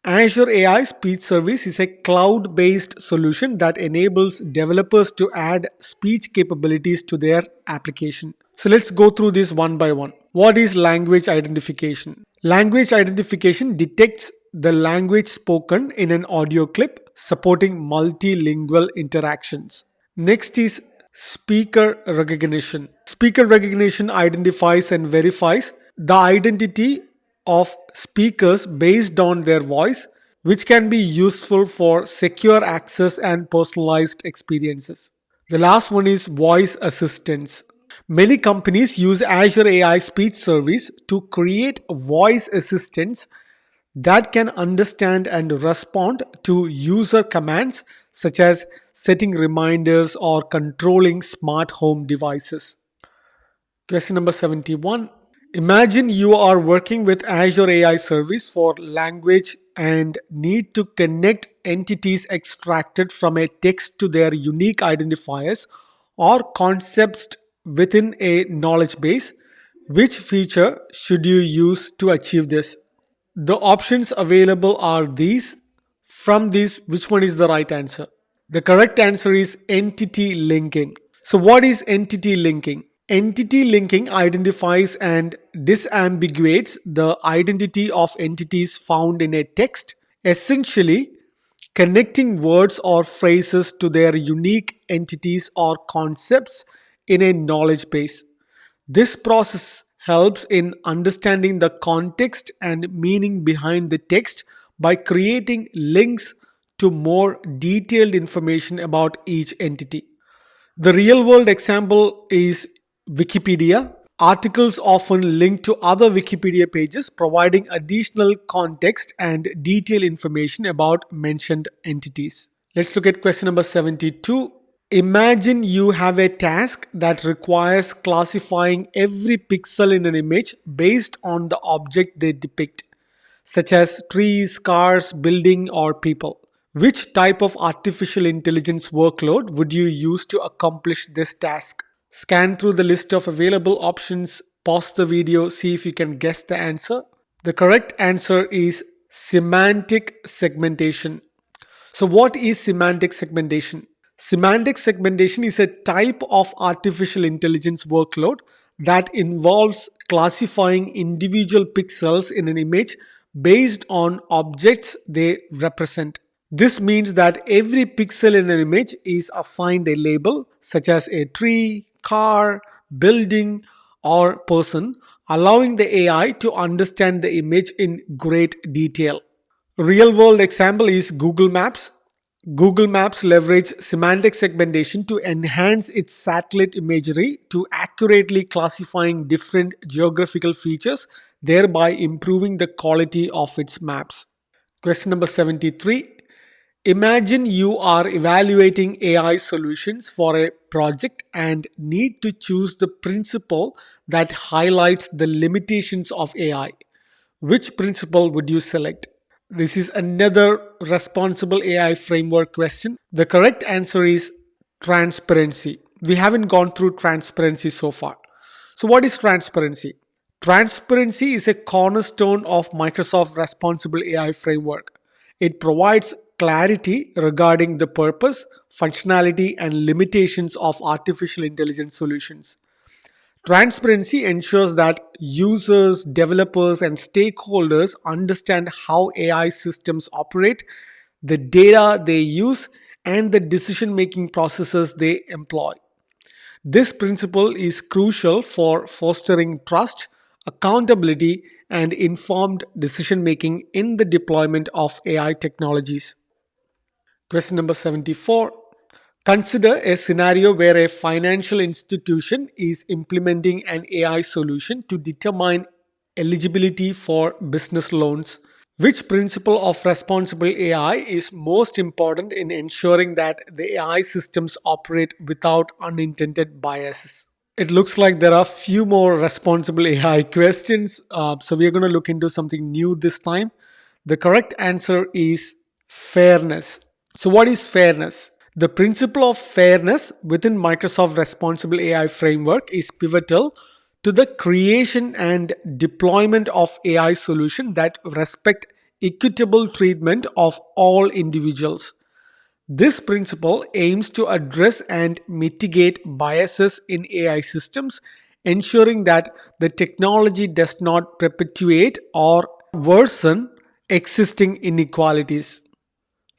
Azure AI Speech Service is a cloud based solution that enables developers to add speech capabilities to their application. So let's go through this one by one. What is language identification? Language identification detects the language spoken in an audio clip, supporting multilingual interactions. Next is speaker recognition. Speaker recognition identifies and verifies the identity of speakers based on their voice, which can be useful for secure access and personalized experiences. The last one is voice assistance. Many companies use Azure AI speech service to create voice assistants that can understand and respond to user commands such as setting reminders or controlling smart home devices. Question number 71. Imagine you are working with Azure AI service for language and need to connect entities extracted from a text to their unique identifiers or concepts within a knowledge base. Which feature should you use to achieve this? The options available are these. From these, which one is the right answer? The correct answer is entity linking. So, what is entity linking? Entity linking identifies and disambiguates the identity of entities found in a text, essentially connecting words or phrases to their unique entities or concepts in a knowledge base. This process helps in understanding the context and meaning behind the text by creating links to more detailed information about each entity. The real world example is Wikipedia. Articles often link to other Wikipedia pages, providing additional context and detailed information about mentioned entities. Let's look at question number 72. Imagine you have a task that requires classifying every pixel in an image based on the object they depict, such as trees, cars, building, or people. Which type of artificial intelligence workload would you use to accomplish this task? Scan through the list of available options, pause the video, see if you can guess the answer. The correct answer is semantic segmentation. So, what is semantic segmentation? Semantic segmentation is a type of artificial intelligence workload that involves classifying individual pixels in an image based on objects they represent. This means that every pixel in an image is assigned a label such as a tree, car, building, or person, allowing the AI to understand the image in great detail. Real world example is Google Maps. Google Maps leverage semantic segmentation to enhance its satellite imagery to accurately classifying different geographical features, thereby improving the quality of its maps. Question number 73. Imagine you are evaluating AI solutions for a project and need to choose the principle that highlights the limitations of AI. Which principle would you select? This is another responsible AI framework question. The correct answer is transparency. We haven't gone through transparency so far. So, what is transparency? Transparency is a cornerstone of Microsoft's responsible AI framework. It provides clarity regarding the purpose, functionality, and limitations of artificial intelligence solutions. Transparency ensures that users, developers, and stakeholders understand how AI systems operate, the data they use, and the decision making processes they employ. This principle is crucial for fostering trust, accountability, and informed decision making in the deployment of AI technologies. Question number 74. Consider a scenario where a financial institution is implementing an AI solution to determine eligibility for business loans. Which principle of responsible AI is most important in ensuring that the AI systems operate without unintended biases? It looks like there are few more responsible AI questions, so we are going to look into something new this time. The correct answer is fairness. So, what is fairness? The principle of fairness within Microsoft Responsible AI framework is pivotal to the creation and deployment of AI solutions that respect equitable treatment of all individuals. This principle aims to address and mitigate biases in AI systems, ensuring that the technology does not perpetuate or worsen existing inequalities.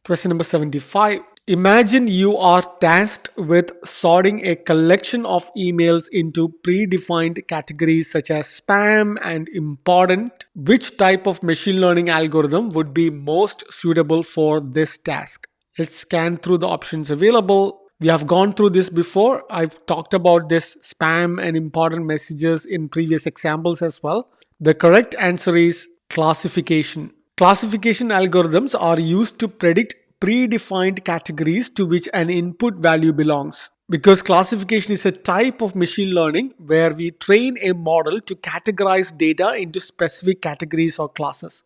Question number 75. Imagine you are tasked with sorting a collection of emails into predefined categories such as spam and important. Which type of machine learning algorithm would be most suitable for this task? Let's scan through the options available. We have gone through this before. I've talked about this spam and important messages in previous examples as well. The correct answer is classification. Classification algorithms are used to predict predefined categories to which an input value belongs. Because classification is a type of machine learning where we train a model to categorize data into specific categories or classes.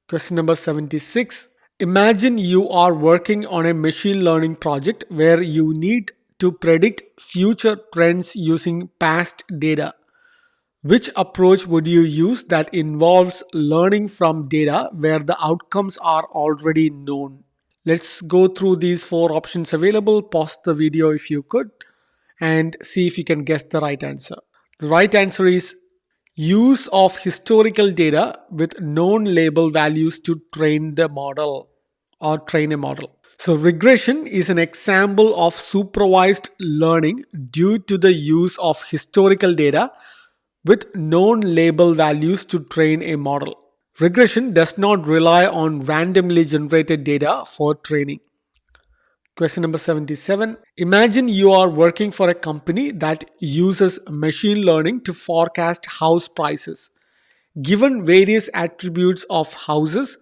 Question number 76. Imagine you are working on a machine learning project where you need to predict future trends using past data. Which approach would you use that involves learning from data where the outcomes are already known? Let's go through these four options available. Pause the video if you could and see if you can guess the right answer. The right answer is use of historical data with known label values to train the model or train a model. So, regression is an example of supervised learning due to the use of historical data with known label values to train a model. Regression does not rely on randomly generated data for training. Question number 77. Imagine you are working for a company that uses machine learning to forecast house prices. Given various attributes of houses,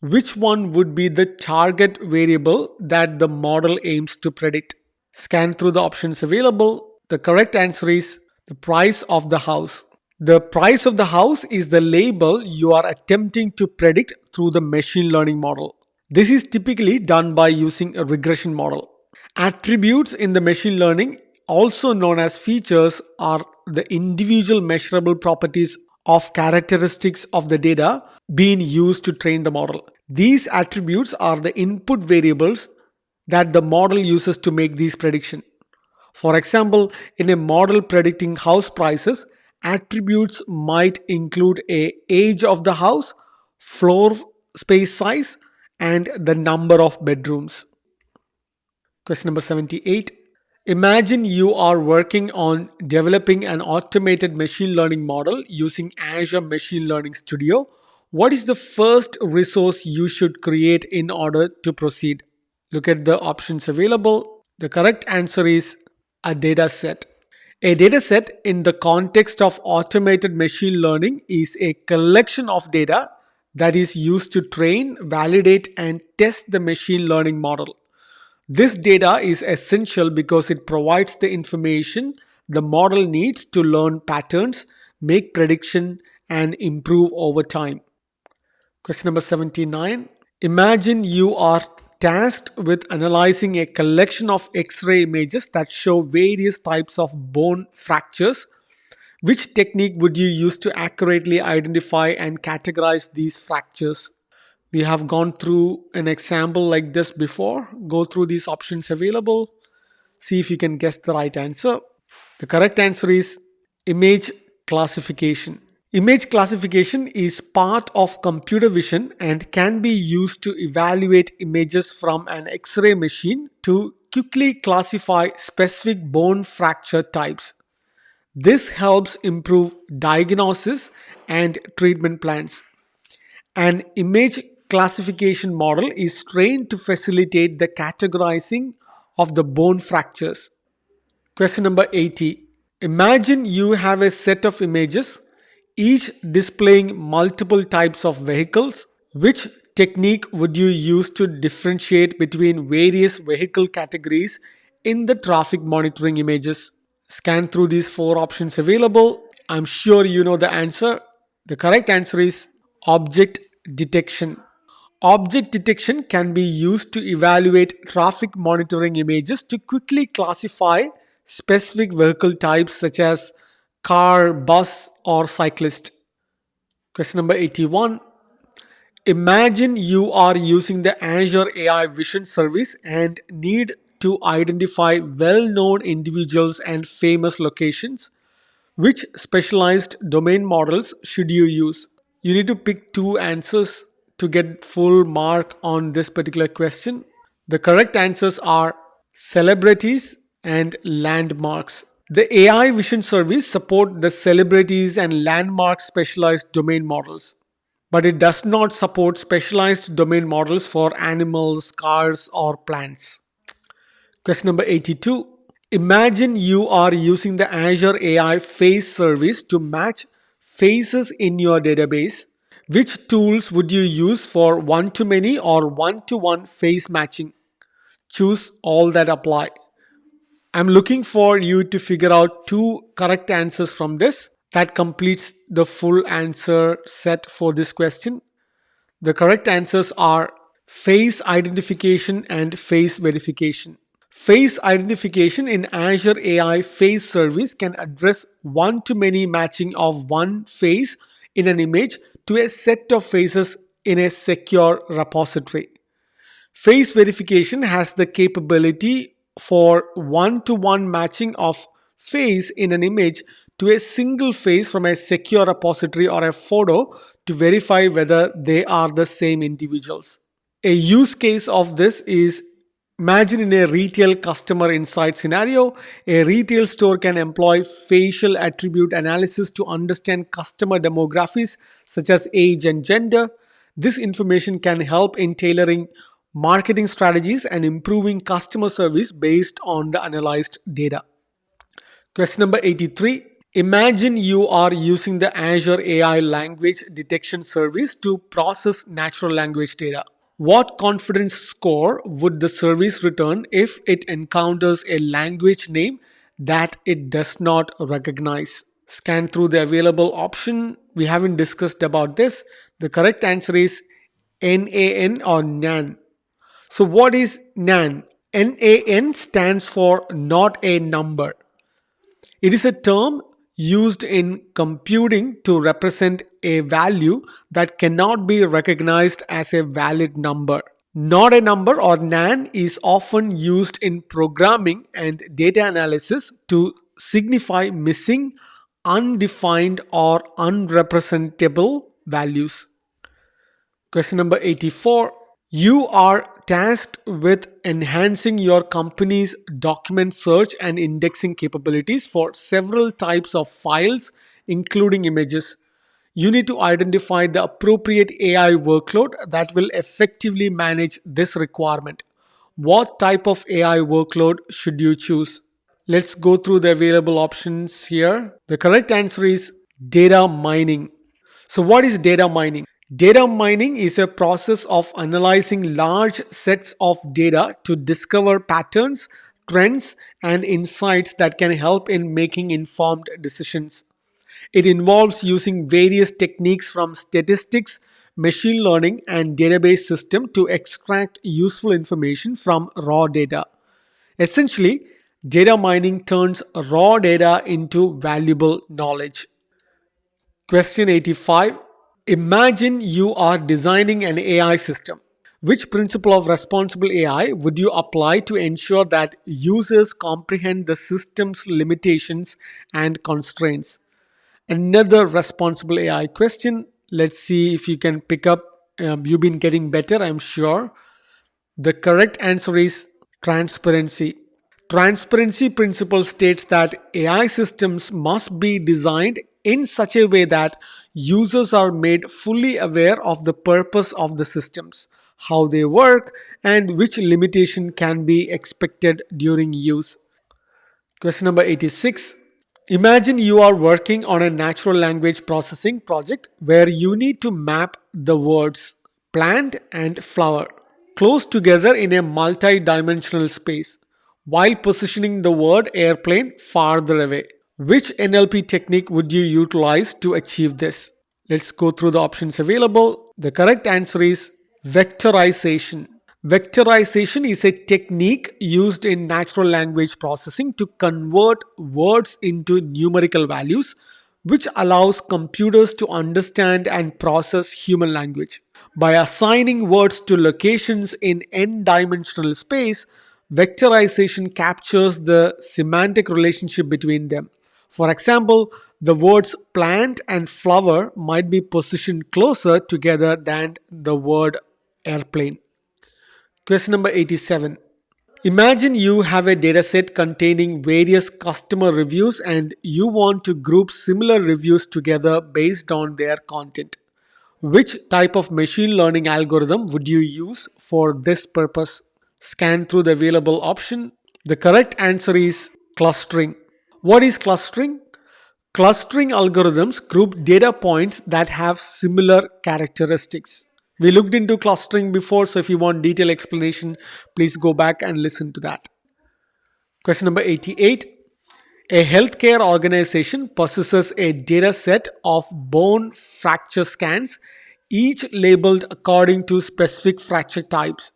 which one would be the target variable that the model aims to predict? Scan through the options available. The correct answer is the price of the house. The price of the house is the label you are attempting to predict through the machine learning model. This is typically done by using a regression model. Attributes in the machine learning, also known as features, are the individual measurable properties of characteristics of the data being used to train the model. These attributes are the input variables that the model uses to make these predictions. For example, in a model predicting house prices, attributes might include a age of the house, floor space size, and the number of bedrooms. Question number 78. Imagine you are working on developing an automated machine learning model using Azure Machine Learning Studio. What is the first resource you should create in order to proceed? Look at the options available. The correct answer is a data set. A data set in the context of automated machine learning is a collection of data that is used to train, validate, and test the machine learning model. This data is essential because it provides the information the model needs to learn patterns, make prediction, and improve over time. Question number 79. Imagine you are tasked with analyzing a collection of X-ray images that show various types of bone fractures. Which technique would you use to accurately identify and categorize these fractures? We have gone through an example like this before. Go through these options available. See if you can guess the right answer. The correct answer is image classification. Image classification is part of computer vision and can be used to evaluate images from an X-ray machine to quickly classify specific bone fracture types. This helps improve diagnosis and treatment plans. An image classification model is trained to facilitate the categorizing of the bone fractures. Question number 80. Imagine you have a set of images, each displaying multiple types of vehicles. Which technique would you use to differentiate between various vehicle categories in the traffic monitoring images? Scan through these four options available. I'm sure you know the answer. The correct answer is object detection. Object detection can be used to evaluate traffic monitoring images to quickly classify specific vehicle types such as car, bus, or cyclist. Question number 81. Imagine you are using the Azure AI Vision service and need to identify well known individuals and famous locations. Which specialized domain models should you use? You need to pick two answers to get full mark on this particular question. The correct answers are celebrities and landmarks. The AI Vision Service support the celebrities and landmark specialized domain models, but it does not support specialized domain models for animals, cars, or plants. Question number 82. Imagine you are using the Azure AI face service to match faces in your database. Which tools would you use for one to many or one to one face matching? Choose all that apply. I'm looking for you to figure out two correct answers from this. That completes the full answer set for this question. The correct answers are face identification and face verification. Face identification in Azure AI Face Service can address one to many matching of one face in an image to a set of faces in a secure repository. Face verification has the capability for one to one matching of face in an image to a single face from a secure repository or a photo to verify whether they are the same individuals. A use case of this is, imagine in a retail customer insight scenario, a retail store can employ facial attribute analysis to understand customer demographics such as age and gender. This information can help in tailoring marketing strategies and improving customer service based on the analyzed data. Question number 83. Imagine you are using the Azure AI language detection service to process natural language data. What confidence score would the service return if it encounters a language name that it does not recognize? Scan through the available option. We haven't discussed about this. The correct answer is NAN or NAN. So what is NAN? NAN stands for not a number. It is a term used in computing to represent a value that cannot be recognized as a valid number. Not a number or NaN is often used in programming and data analysis to signify missing, undefined, or unrepresentable values. Question number 84. You are tasked with enhancing your company's document search and indexing capabilities for several types of files, including images. You need to identify the appropriate AI workload that will effectively manage this requirement. What type of AI workload should you choose? Let's go through the available options here. The correct answer is data mining. So, what is data mining? Data mining is a process of analyzing large sets of data to discover patterns, trends, and insights that can help in making informed decisions. It involves using various techniques from statistics, machine learning, and database system to extract useful information from raw data. Essentially, data mining turns raw data into valuable knowledge. Question 85. Imagine you are designing an AI system. Which principle of responsible AI would you apply to ensure that users comprehend the system's limitations and constraints? Another responsible AI question. Let's see if you can pick up. You've been getting better, I'm sure. The correct answer is transparency. Transparency principle states that AI systems must be designed in such a way that users are made fully aware of the purpose of the systems, how they work, and which limitation can be expected during use. Question number 86. Imagine you are working on a natural language processing project where you need to map the words plant and flower close together in a multi-dimensional space while positioning the word airplane farther away. Which NLP technique would you utilize to achieve this? Let's go through the options available. The correct answer is vectorization. Vectorization is a technique used in natural language processing to convert words into numerical values, which allows computers to understand and process human language. By assigning words to locations in n dimensional space, vectorization captures the semantic relationship between them. For example, the words plant and flower might be positioned closer together than the word airplane. Question number 87. Imagine you have a dataset containing various customer reviews and you want to group similar reviews together based on their content. Which type of machine learning algorithm would you use for this purpose? Scan through the available option. The correct answer is clustering. What is clustering? Clustering algorithms group data points that have similar characteristics. We looked into clustering before, so if you want detailed explanation, please go back and listen to that. Question number 88. A healthcare organization possesses a data set of bone fracture scans, each labeled according to specific fracture types.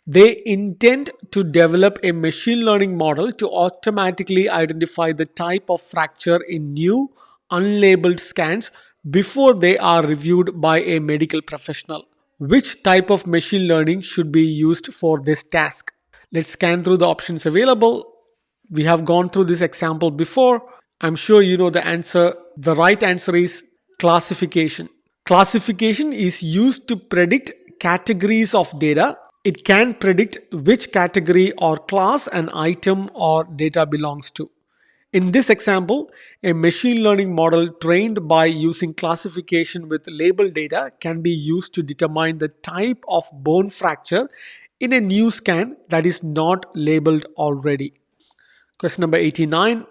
They intend to develop a machine learning model to automatically identify the type of fracture in new, unlabeled scans before they are reviewed by a medical professional. Which type of machine learning should be used for this task? Let's scan through the options available. We have gone through this example before. I'm sure you know the answer. The right answer is classification. Classification is used to predict categories of data. It can predict which category or class an item or data belongs to. In this example, a machine learning model trained by using classification with labeled data can be used to determine the type of bone fracture in a new scan that is not labeled already. Question number 89.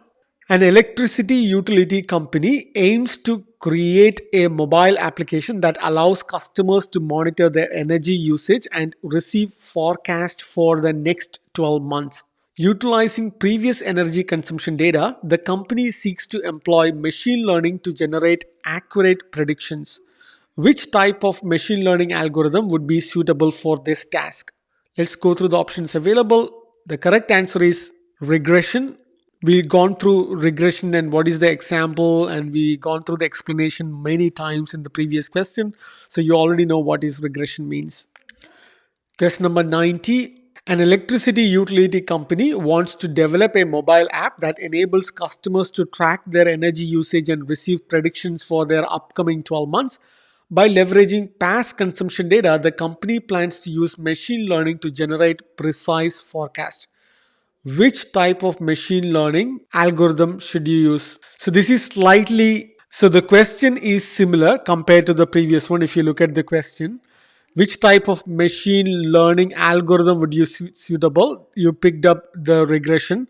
An electricity utility company aims to create a mobile application that allows customers to monitor their energy usage and receive forecast for the next 12 months. Utilizing previous energy consumption data, the company seeks to employ machine learning to generate accurate predictions. Which type of machine learning algorithm would be suitable for this task? Let's go through the options available. The correct answer is regression. We've gone through regression and what is the example, and we gone through the explanation many times in the previous question. So you already know what is regression means. Question number 90. An electricity utility company wants to develop a mobile app that enables customers to track their energy usage and receive predictions for their upcoming 12 months. By leveraging past consumption data, the company plans to use machine learning to generate precise forecasts. Which type of machine learning algorithm should you use? So this is slightly, so the question is similar compared to the previous one. If you look at the question, which type of machine learning algorithm would you suitable? You picked up the regression.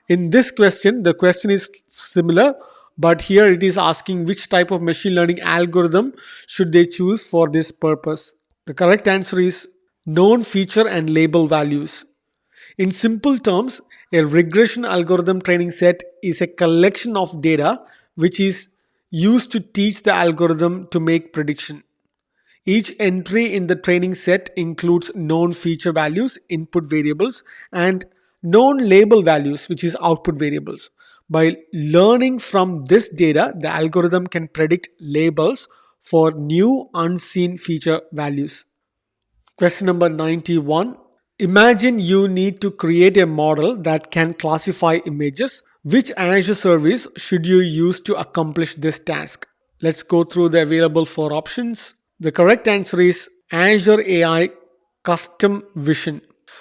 In this question, the question is similar, but here it is asking which type of machine learning algorithm should they choose for this purpose. The correct answer is known feature and label values. In simple terms, a regression algorithm training set is a collection of data which is used to teach the algorithm to make prediction. Each entry in the training set includes known feature values, input variables, and known label values, which is output variables. By learning from this data, the algorithm can predict labels for new unseen feature values. Question number 91. Imagine you need to create a model that can classify images. Which Azure service should you use to accomplish this task? Let's go through the available four options. The correct answer is Azure AI Custom Vision.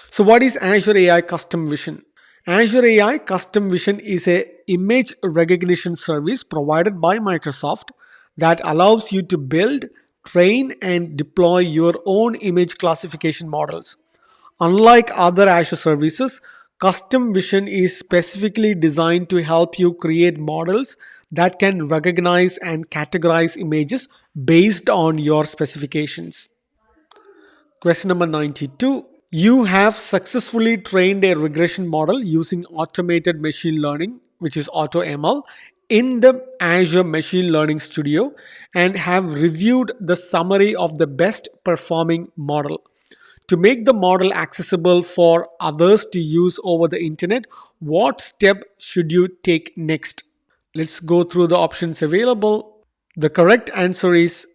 So what is Azure AI Custom Vision? Azure AI Custom Vision is a image recognition service provided by Microsoft that allows you to build, train and deploy your own image classification models. Unlike other Azure services, Custom Vision is specifically designed to help you create models that can recognize and categorize images based on your specifications. Question number 92. You have successfully trained a regression model using automated machine learning, which is AutoML, in the Azure Machine Learning Studio and have reviewed the summary of the best performing model. To make the model accessible for others to use over the internet, what step should you take next? Let's go through the options available. The correct answer is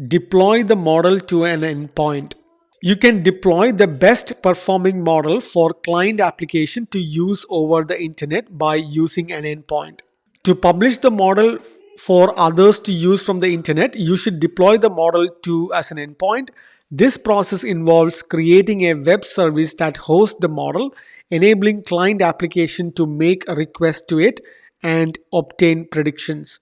deploy the model to an endpoint. You can deploy the best performing model for client application to use over the internet by using an endpoint. To publish the model for others to use from the internet, you should deploy the model to as an endpoint. This process involves creating a web service that hosts the model, enabling client application to make a request to it and obtain predictions.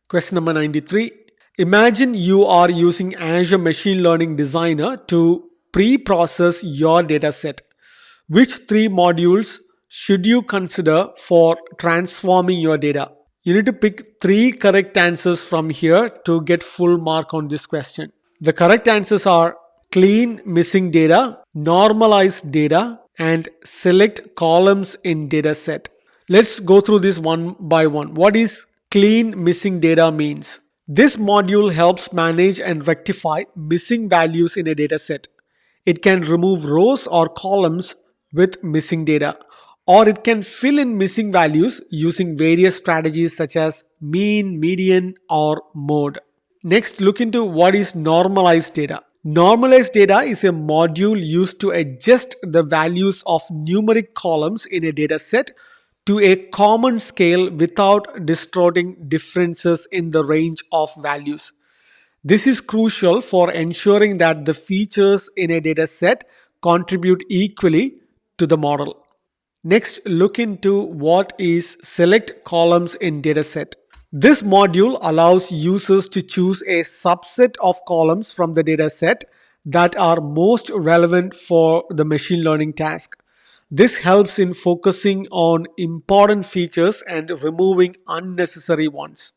Question number 93. Imagine you are using Azure Machine Learning Designer to pre-process your dataset. Which three modules should you consider for transforming your data? You need to pick three correct answers from here to get full mark on this question. The correct answers are clean missing data, normalize data, and select columns in dataset. Let's go through this one by one. What is clean missing data means? This module helps manage and rectify missing values in a dataset. It can remove rows or columns with missing data, or it can fill in missing values using various strategies such as mean, median, or mode. Next, look into what is normalized data. Normalized data is a module used to adjust the values of numeric columns in a data set to a common scale without distorting differences in the range of values. This is crucial for ensuring that the features in a data set contribute equally to the model. Next, look into what is select columns in dataset. This module allows users to choose a subset of columns from the dataset that are most relevant for the machine learning task. This helps in focusing on important features and removing unnecessary ones.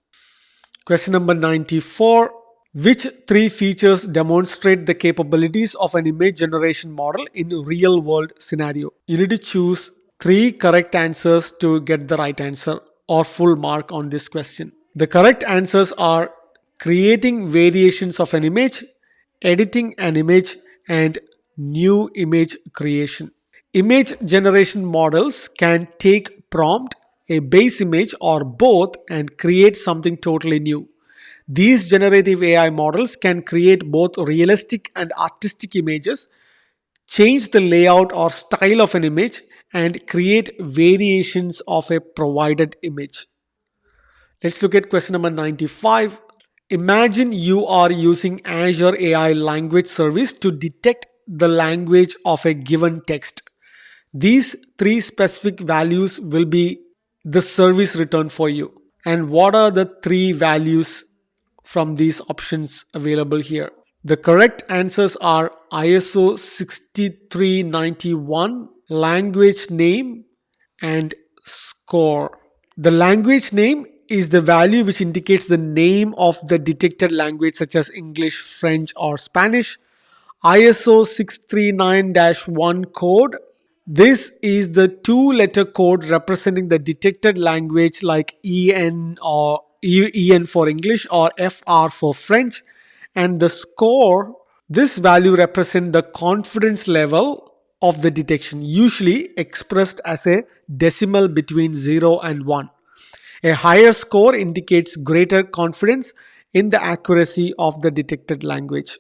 Question number 94. Which three features demonstrate the capabilities of an image generation model in a real world scenario? You need to choose three correct answers to get the right answer or full mark on this question. The correct answers are creating variations of an image, editing an image, and new image creation. Image generation models can take prompt, a base image, or both and create something totally new. These generative AI models can create both realistic and artistic images, change the layout or style of an image, and create variations of a provided image. Let's look at question number 95. Imagine you are using Azure AI language service to detect the language of a given text. These three specific values will be the service return for you. And what are the three values from these options available here? The correct answers are ISO 6391, language name, and score. The language name is the value which indicates the name of the detected language, such as English, French, or Spanish. ISO 639-1 code. This is the two-letter code representing the detected language like EN or EN for English or FR for French. And the score, this value represents the confidence level of the detection, usually expressed as a decimal between 0 and 1. A higher score indicates greater confidence in the accuracy of the detected language.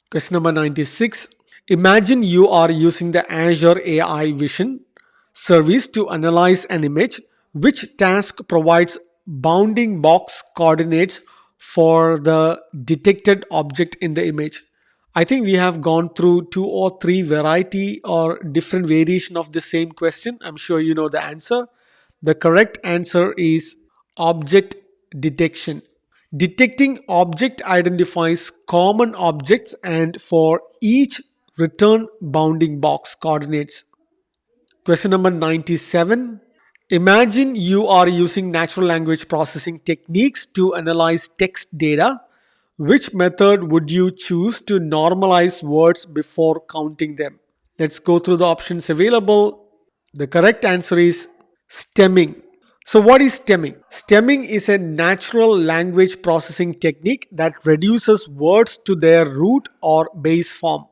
Question number 96. Imagine you are using the Azure AI Vision service to analyze an image. Which task provides bounding box coordinates for the detected object in the image? I think we have gone through two or three variety or different variation of the same question. I'm sure you know the answer. The correct answer is object detection. Detecting object identifies common objects and for each return bounding box coordinates. Question number 97. Imagine you are using natural language processing techniques to analyze text data. Which method would you choose to normalize words before counting them? Let's go through the options available. The correct answer is stemming. So, what is stemming? Stemming is a natural language processing technique that reduces words to their root or base form.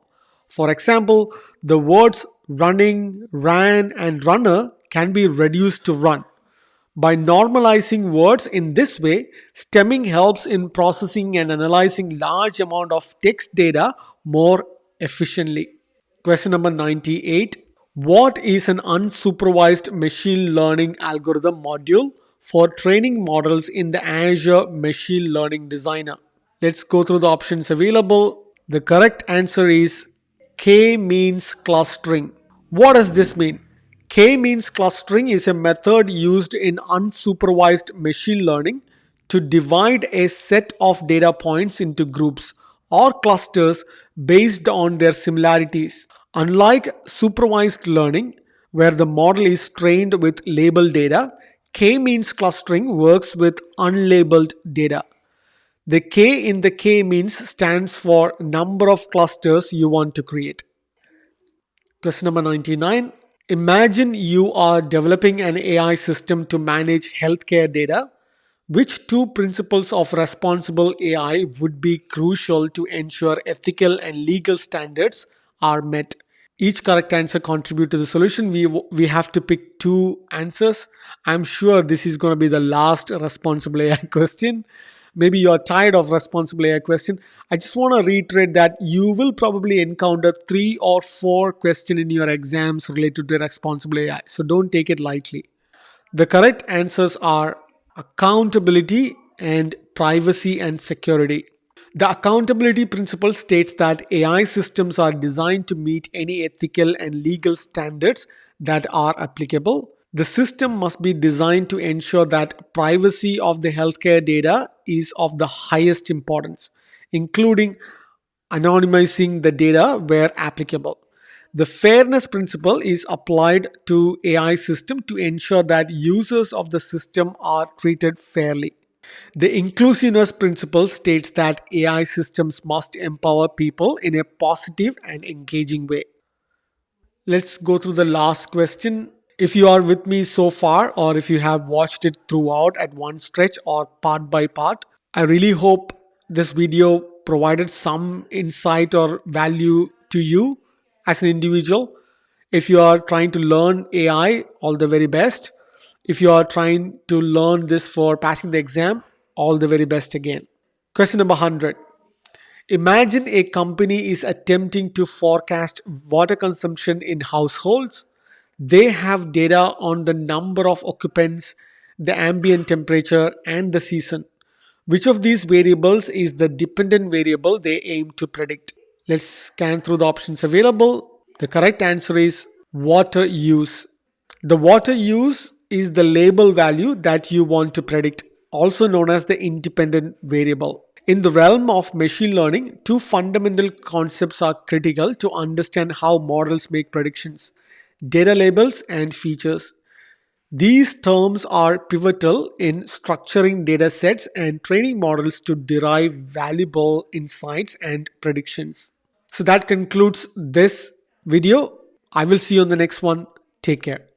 For example, the words running, ran, and runner can be reduced to run. By normalizing words in this way, stemming helps in processing and analyzing large amount of text data more efficiently. Question number 98. What is an unsupervised machine learning algorithm module for training models in the Azure Machine Learning Designer? Let's go through the options available. The correct answer is K-means clustering. What does this mean? K-means clustering is a method used in unsupervised machine learning to divide a set of data points into groups or clusters based on their similarities. Unlike supervised learning, where the model is trained with labeled data, K-means clustering works with unlabeled data. The K in the K-means stands for number of clusters you want to create. Question number 99. Imagine you are developing an AI system to manage healthcare data. Which two principles of responsible AI would be crucial to ensure ethical and legal standards are met? Each correct answer contribute to the solution. We have to pick two answers. I'm sure this is going to be the last responsible AI question. Maybe you're tired of responsible AI question. I just want to reiterate that you will probably encounter 3 or 4 questions in your exams related to responsible AI, so don't take it lightly. The correct answers are accountability and privacy and security. The accountability principle states that AI systems are designed to meet any ethical and legal standards that are applicable. The system must be designed to ensure that privacy of the healthcare data is of the highest importance, including anonymizing the data where applicable. The fairness principle is applied to AI system to ensure that users of the system are treated fairly. The inclusiveness principle states that AI systems must empower people in a positive and engaging way. Let's go through the last question. If you are with me so far, or if you have watched it throughout at one stretch or part by part, I really hope this video provided some insight or value to you as an individual. If you are trying to learn AI, all the very best. If you are trying to learn this for passing the exam, all the very best again. Question number 100. Imagine a company is attempting to forecast water consumption in households. They have data on the number of occupants, the ambient temperature, and the season. Which of these variables is the dependent variable they aim to predict? Let's scan through the options available. The correct answer is water use. The water use is the label value that you want to predict, also known as the independent variable. In the realm of machine learning, two fundamental concepts are critical to understand how models make predictions: data labels and features. These terms are pivotal in structuring data sets and training models to derive valuable insights and predictions. So that concludes this video. I will see you on the next one. Take care.